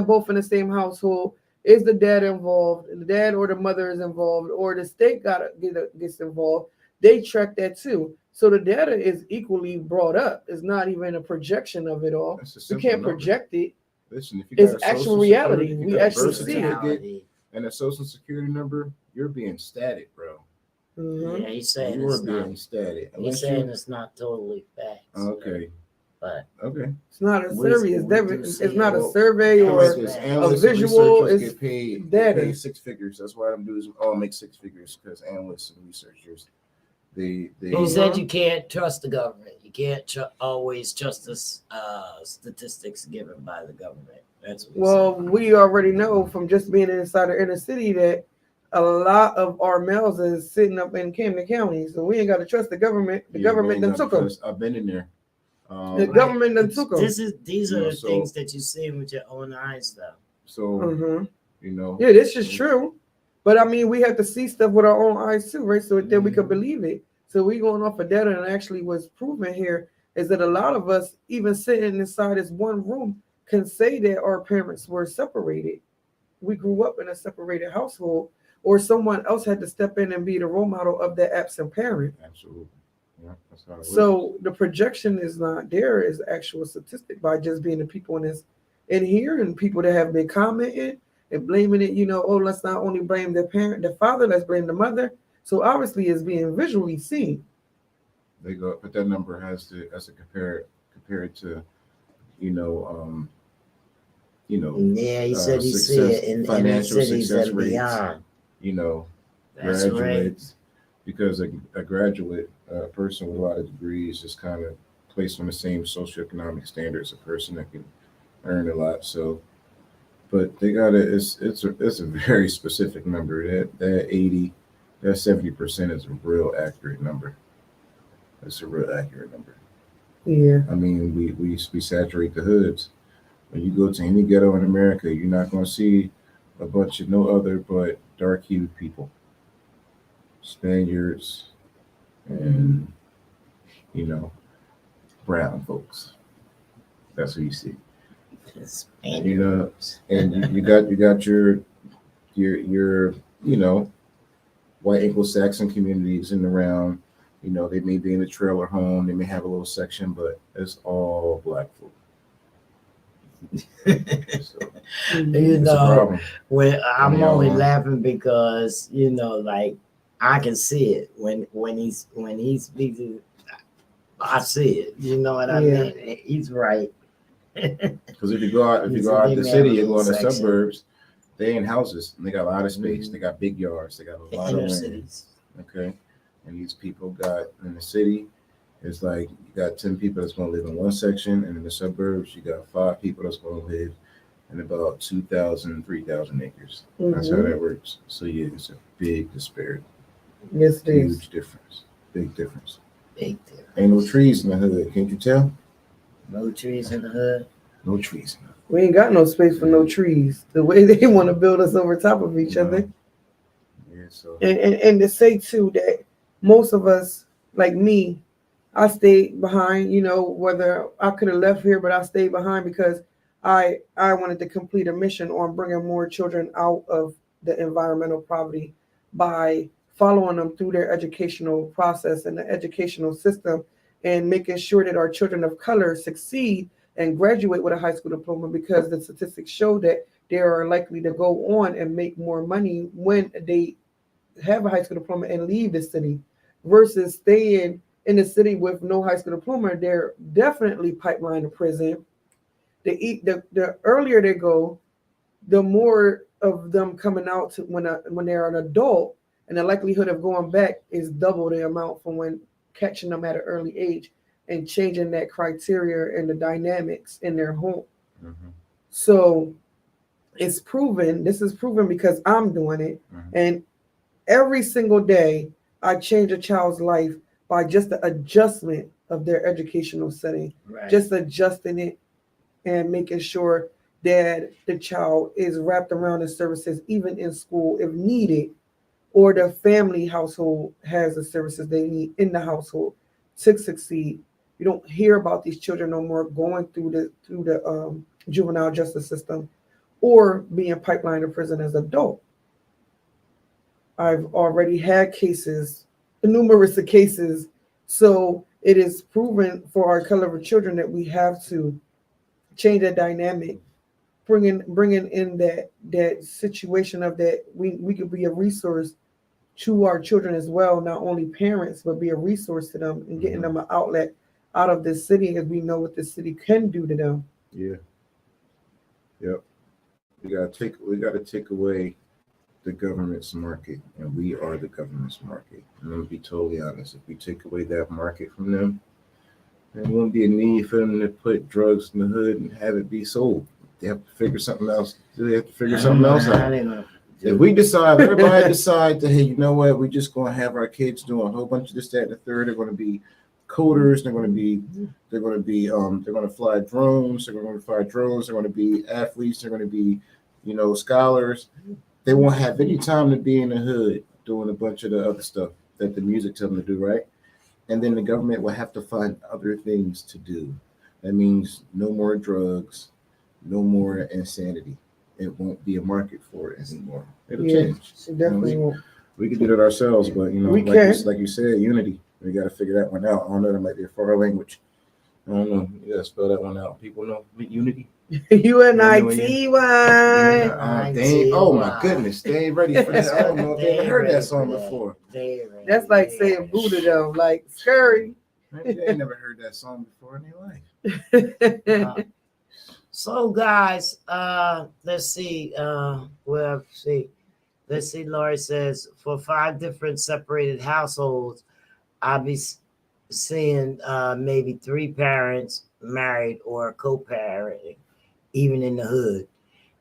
both in the same household? Is the dad involved? The dad or the mother is involved, or the state gets involved? They track that too. So the data is equally brought up. It's not even a projection of it all. That's a We simple can't number. project it. Listen, if you It's got a actual social reality. security, We you got a actually birth see it. certificate and a social security number, you're being static, bro. Mhm. Yeah, he's saying You are it's not. being static. He's Unless saying you it's not totally facts. okay. But Okay. It's not a We- survey. It's, we do it's see not a Well, survey Yes, or Because man. analysts a and visual, researchers it's get paid, data. six figures. That's why them dudes all make six figures, because analysts and researchers, they he said Mhm. you can't trust the government. You can't always trust the statistics given by the government. That's what he Well, said. we already know from just being inside the inner city that a lot of our males is sitting up in Camden County. So we ain't got to trust the government. The yeah, government man, done got took them. because I've been in there. The government done took 'em. These You are know, the so- things that you see with your own eyes, though. So Mhm. you know, Yeah, this is true. But I mean, we have to see stuff with our own eyes too, right? So then we could Mhm. believe it. So we going off of data, and actually what's proven here is that a lot of us, even sitting inside this one room, can say that our parents were separated. We grew up in a separated household, or someone else had to step in and be the role model of that absent parent. absolutely. Yeah, that's how it works. So the projection is not there as actual statistic by just being the people in here and people that have been commenting and blaming it, oh, let's not only blame the parent, the father, let's blame the mother. So obviously it's being visually seen. They go, but that number has to compare it to, Yeah, he said he see success- it in inner financial cities success and rates. beyond. That's right. Graduates, because a graduate person with a lot of degrees is kind of placed on the same socioeconomic standards, a person that can earn a lot. So, but they got it's a very specific number. That 80, that 70% is a real accurate number. It's a real accurate number. Yeah. I mean, we saturate the hoods. When you go to any ghetto in America, you're not going to see a bunch of no other but dark-hued people, Spaniards, and brown folks. That's what you see. It's And you got your white Anglo-Saxon communities in and around. They may be in a trailer home. They may have a little section, but it's all black folk. So, Mhm. it's a problem. when I'm Yeah. only laughing because like I can see it when he's speaking. I see it. You know what I Yeah. mean? He's right. Because if you go out They the may have city, a you go in the little section. suburbs, they in houses and they got a lot of space. Mhm. They got big yards. They got a lot Inner of land. cities. Okay, and these people got in the city. It's like you got 10 people that's going to live in one section, and in the suburbs, you got 5 people that's going to live in about 2,000, 3,000 acres. That's how Mhm. that works. So yeah, it's a big disparity. Yes, it is. Huge difference. Big difference. Big difference. Ain't no trees in the hood. Can't you tell? No trees in the hood. No trees in the hood. We ain't got no space for no trees. The way they want to build us over top of each other. Yeah, so And to say too that most of us, like me, I stayed behind, whether I could have left here, but I stayed behind because I wanted to complete a mission on bringing more children out of the environmental poverty by following them through their educational process and the educational system and making sure that our children of color succeed and graduate with a high school diploma, because the statistics show that they are likely to go on and make more money when they have a high school diploma and leave the city versus staying in the city with no high school diploma. They're definitely pipeline to prison. The earlier they go, the more of them coming out to when they're an adult, and the likelihood of going back is double the amount from when catching them at an early age and changing that criteria and the dynamics in their home. mhm. So it's proven. This is proven because I'm doing it, Mhm. and every single day I change a child's life by just the adjustment of their educational setting, Right. just adjusting it and making sure that the child is wrapped around the services, even in school if needed, or the family household has the services they need in the household to succeed. You don't hear about these children no more going through the juvenile justice system or being pipelined to prison as adult. I've already had cases, numerous of cases, so it is proven for our color of children that we have to change that dynamic, bringing in that situation of that we could be a resource to our children as well, not only parents, but be a resource to them and getting them an outlet out of this city, because we know what this city can do to them. Yeah. Yep. We gotta take away the government's market, and we are the government's market. And I'm gonna be totally honest. If we take away that market from them, there won't be a need for them to put drugs in the hood and have it be sold. They have to figure something else. They have to figure something else out. If we decide, everybody decide that, hey, you know what, we're just gonna have our kids doing a whole bunch of this, that, and the third. They're gonna be coders. They're gonna fly drones. They're gonna be athletes. They're gonna be, scholars. They won't have any time to be in the hood doing a bunch of the other stuff that the music tells them to do, right? And then the government will have to find other things to do. That means no more drugs, no more insanity. It won't be a market for it anymore. It'll change. It definitely won't. We can do that ourselves, but we like you said, unity. We got to figure that one out. I don't know, that might be a foreign language. I don't know. You got to spell that one out. People know unity. UNITY. Oh my goodness, they ain't ready for that. I don't know if they ever heard that song before. That's like saying Buddha though, like scurry. They ain't never heard that song before in their life. So guys, let's see. Let's see. Lori says for 5 different separated households, I'll be seeing maybe 3 parents married or co-parenting, even in the hood.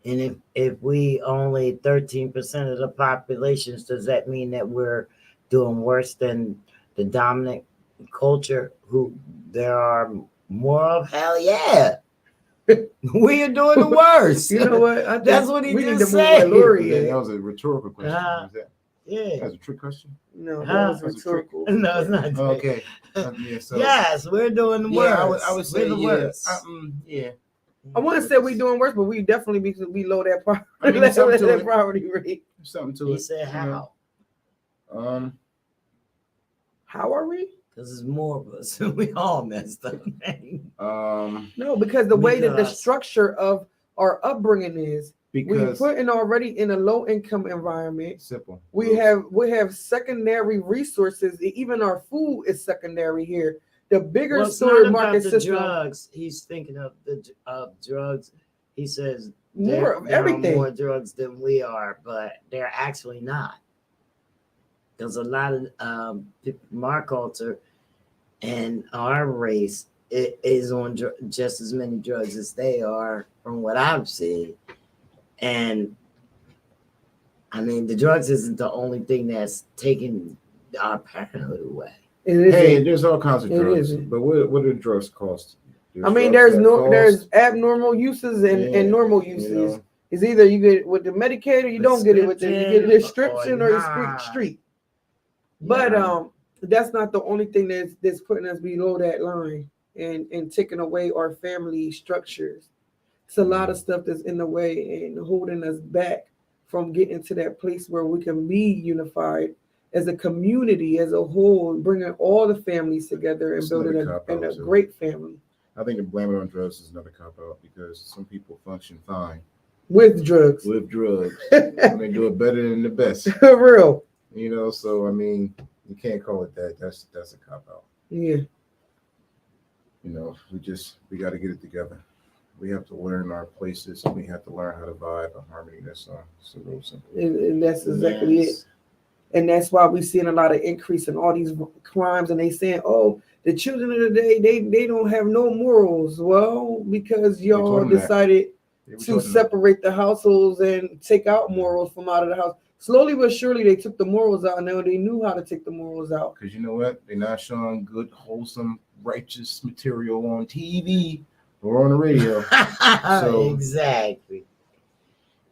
And if we only 13% of the populations, does that mean that we're doing worse than the dominant culture, who there are more of? Hell yeah. We are doing the worst. You know what? That's what he just That said. was a rhetorical question. Yeah. That's a trick question. No, that was rhetorical. No, it's not. Okay. Yes, we're doing the worst. I would say the worst. Yeah. I want to say we doing worse, but we definitely be below that poverty, something poverty rate. Something to He it. said how? How are we? Because there's more of us. We all messed up. No, because the way that the Because- structure of our upbringing is, we Because put in already in a low income environment. simple. We have secondary resources. Even our food is secondary here. The bigger Well, it's story not about market the system, drugs. He's thinking of the drugs. He says more of there are everything. more drugs than we are, but they're actually not. There's a lot of people from our culture and our race is on just as many drugs as they are, from what I've seen. And I mean, the drugs isn't the only thing that's taking our parenthood away. It is. Hey, there's all kinds of It drugs, isn't. but what do drugs cost? I mean, there's abnormal uses and normal uses. It's either you get it with the Medicaid or you don't get it with it. You get a prescription or a street. But that's not the only thing that's putting us below that line and taking away our family structures. It's a lot of stuff that's in the way and holding us back from getting to that place where we can be unified as a community, as a whole, bringing all the families together and building a great family. I think the blame it on drugs is another cop out, because some people function fine with drugs. And they do it better than the best. For real. So I mean, you can't call it that. That's a cop out. Yeah. We got to get it together. We have to learn our places, and we have to learn how to vibe and harmony. That's real simple. And that's exactly it. And that's why we're seeing a lot of increase in all these crimes. And they saying, oh, the children of the day, they don't have no morals. Well, because y'all decided to separate the households and take out morals from out of the house. Slowly but surely, they took the morals out, and now they knew how to take the morals out. Because you know what? They're not showing good, wholesome, righteous material on TV or on the radio. Exactly.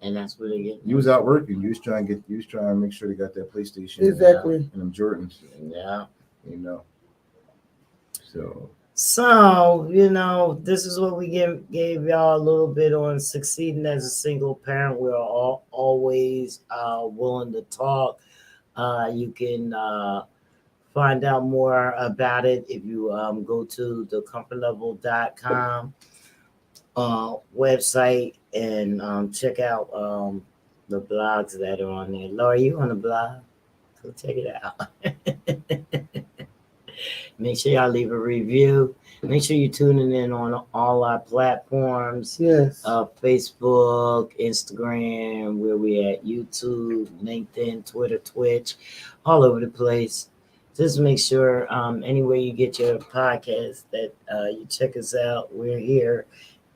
And that's where they get. You was out working. You was trying to make sure they got that PlayStation. Exactly. And them Jordans. Yeah. You know. So, this is what we gave y'all a little bit on succeeding as a single parent. We're always willing to talk. You can find out more about it if you go to the comfortlevel.com website and check out the blogs that are on there. Laura, you on the blog? Go check it out. Make sure y'all leave a review. Make sure you're tuning in on all our platforms. Yes. Facebook, Instagram, where we at, YouTube, LinkedIn, Twitter, Twitch, all over the place. Just make sure anywhere you get your podcast that you check us out. We're here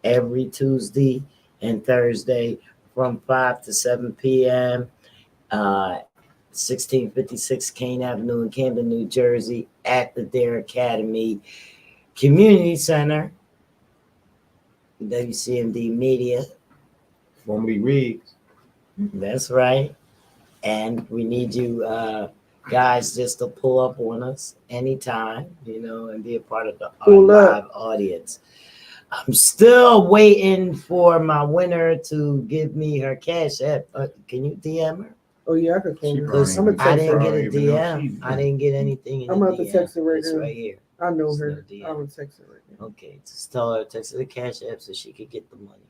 every Tuesday and Thursday from 5 to 7 p.m. 1656 Kane Avenue in Camden, New Jersey, at the Dare Academy Community Center, WCMD Media. Formerly Riggs. That's right. And we need you guys just to pull up on us anytime, and be a part of our live audience. I'm still waiting for my winner to give me her cash app. Can you DM her? Oh yeah, I could call her. Because I'm gonna I text didn't her. get a DM. I didn't get anything in I'm the about to DM. text her right It's now. right here. I know It's her. no DM. I'm gonna text her right now. Okay, just tell her, text her the cash app so she could get the money.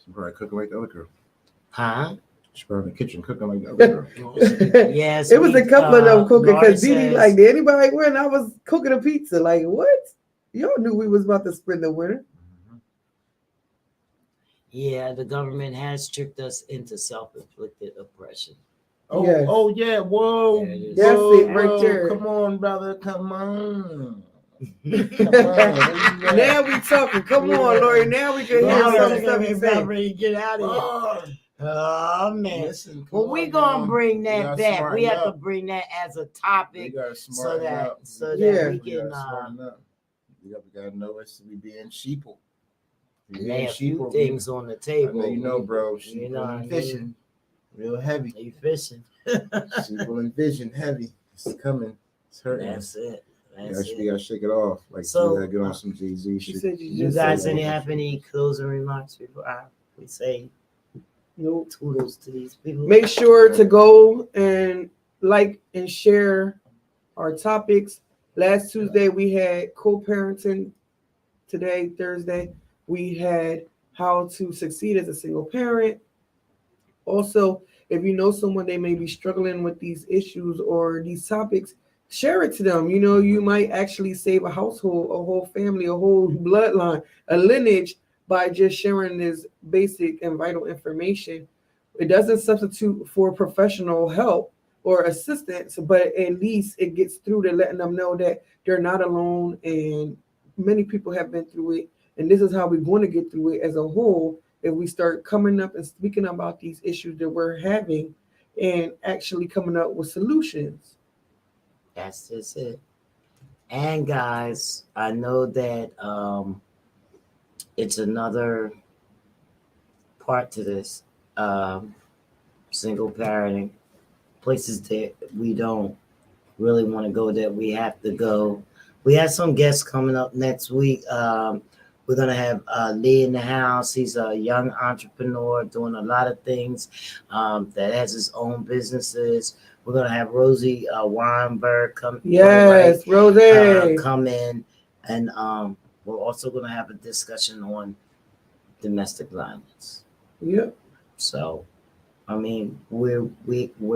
She's probably cooking like the other girl. Huh? She's probably in the kitchen cooking like the other girl. Yes. It was a couple of them cooking Laura because Dee says- like, did anybody win? I was cooking a pizza. Like, what? Y'all knew we was about to spend the winner. Yeah, the government has tricked us into self-inflicted oppression. Oh, Yes. oh yeah, whoa, There it is. That's whoa, it right whoa, there. Come on, brother, come on. Now we talking. Come on, Lori. Now we can Now hear we're some stuff gonna you be say. ready to get out of here. Oh man. Listen, Well, we gonna bring that back. We have to to bring that as a We topic gotta so smarten that up. Yeah. we We can gotta smarten up. We gotta know it's to be being sheeple. lay a few sheeple, things on the I table. know you know, bro. You Sheeple know what I and mean? fishing, real heavy. You fishing? Sheeple and fishing, heavy. It's coming. It's hurting. That's it. You That's gotta it. shake it off. Like So, we gotta get on some Jay-Z She shit. said You just guys said any that. have any closing remarks before we say Nope. toodles to these people? Make sure to go and like and share our topics. Last Tuesday we had co-parenting. Today, Thursday, we had how to succeed as a single parent. Also, if you know someone they may be struggling with these issues or these topics, share it to them. You might actually save a household, a whole family, a whole bloodline, a lineage by just sharing this basic and vital information. It doesn't substitute for professional help or assistance, but at least it gets through to letting them know that they're not alone, and many people have been through it. And this is how we're going to get through it as a whole if we start coming up and speaking about these issues that we're having and actually coming up with solutions. That's just it. And guys, I know that it's another part to this single parenting, places that we don't really want to go that we have to go. We have some guests coming up next week. We're going to have Lee in the house. He's a young entrepreneur doing a lot of things that has his own businesses. We're going to have Rosie Weinberg come. Yes, Rosie. Come in. And we're also going to have a discussion on domestic violence. Yep. So, I mean, we're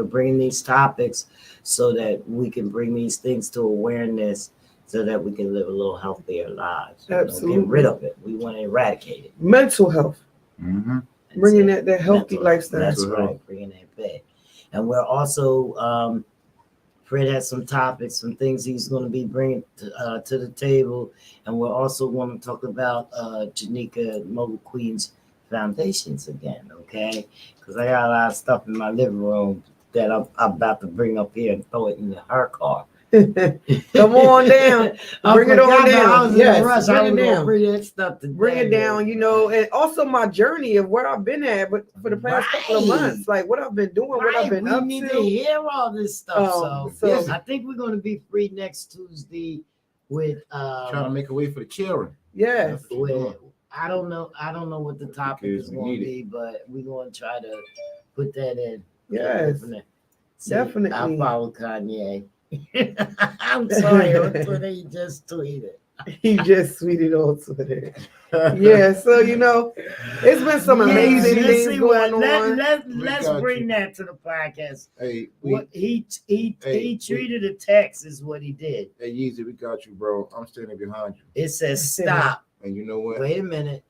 bringing these topics so that we can bring these things to awareness so that we can live a little healthier lives. Absolutely. Get rid of it. We want to eradicate it. Mental health. Mm-hmm. That's Bringing it. that healthy Mental. lifestyle. That's Mental right. Bringing that back. And we're also, Fred has some topics, some things he's going to be bringing to the table. And we're also going to talk about Janika Mogul Queen's foundations again, okay? Because I got a lot of stuff in my living room that I'm about to bring up here and throw it in her car. Come on down. Bring it on forgot that I down. was in a Yes, rush. I bring was it gonna down. bring that stuff to Bring it down, you know, and also my journey of where I've been at, but for the past couple of Right. months, like what I've been doing, what I've been we up need to to. hear all this stuff. So Yes, I think we're gonna be free next Tuesday with Trying to make a way for the children. yes, That's what you're doing. I don't know what the topic Because is we going to need be, but we're going to try to put that in. yes, See, definitely. I follow Kanye. I'm sorry, on Twitter he just tweeted. He just tweeted on Twitter. Yeah, so you know, it's been some amazing let's things see going what, on. let's got bring you. that to the podcast. Hey, What he Hey, treated a text is what he did. Hey, Yeezy, we got you, bro. I'm standing behind you. It says stop. And you know what? Wait a minute.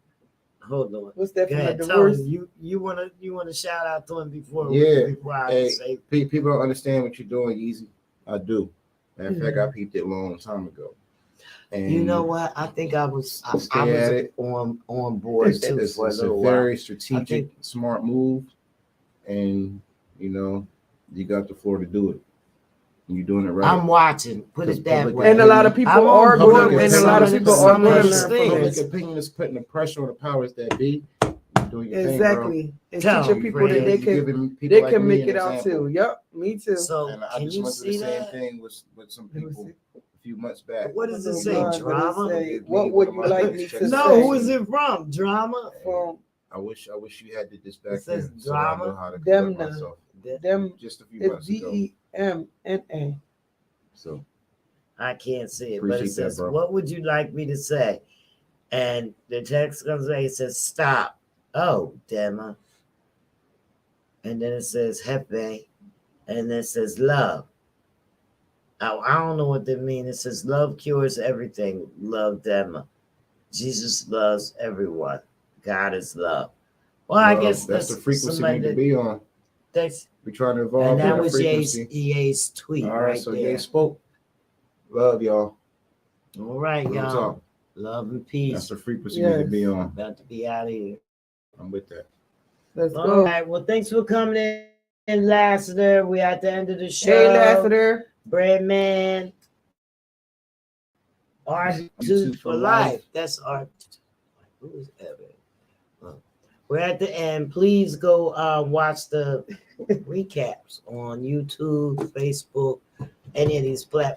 Hold on. What's that Go from the ahead, tell divorce? him you wanna shout out to him before Yeah. before I Hey, say people don't understand what you're doing, Yeezy. I do. Matter of fact, I peeped it a long time ago. And you know what? I think I was Stay I at was it. on board too It's for a a little while. very strategic, think- smart move. And, you know, you got the floor to do it. And you're doing it right. I'm watching. Put Because it that public way. And a lot of people I'm on are board going, with and a lot of some people of are going to these learn from things. Public this. opinion is putting the pressure on the powers that be. You're doing your thing, bro. Exactly, and Tell teaching them, people Fred. that they You're can giving people they like can me make an it out example. too. Yep, me too. So And I can just you went through see the same that? thing with some Let me people see. a few months back. What does it Oh, say? God, what Drama? it say? What would you like me to No, say? who is it from? Drama? From I wish you had this back says then, so I know drama. how to Them conduct now. myself. them, Just a few it's months ago. DEMNA. So I can't see it, but it Appreciate that, says, bro. "What would you like me to say?" And the text comes out. It says, "Stop." Oh, Dema. And then it says, "Hefe," and then it says, "Love." I don't know what that means. It says, "Love cures everything." Love Dema. Jesus loves everyone. God is love. Well, I guess that's the frequency we need to be on. That's We're trying to evolve and that that was frequency. EA's tweet All right right, so there. Ye spoke. Love y'all. All right, Real y'all. talk. Love and That's peace. the frequency we need to Yes. be on. About to be out of here. I'm with that. Let's All go. right. Well, thanks for coming in, Lassiter. We at the end of the show. Hey, Lassiter. Breadman. R2 for life. That's R2. Who is that? We're at the end. Please go watch the recaps on YouTube, Facebook, any of these platforms.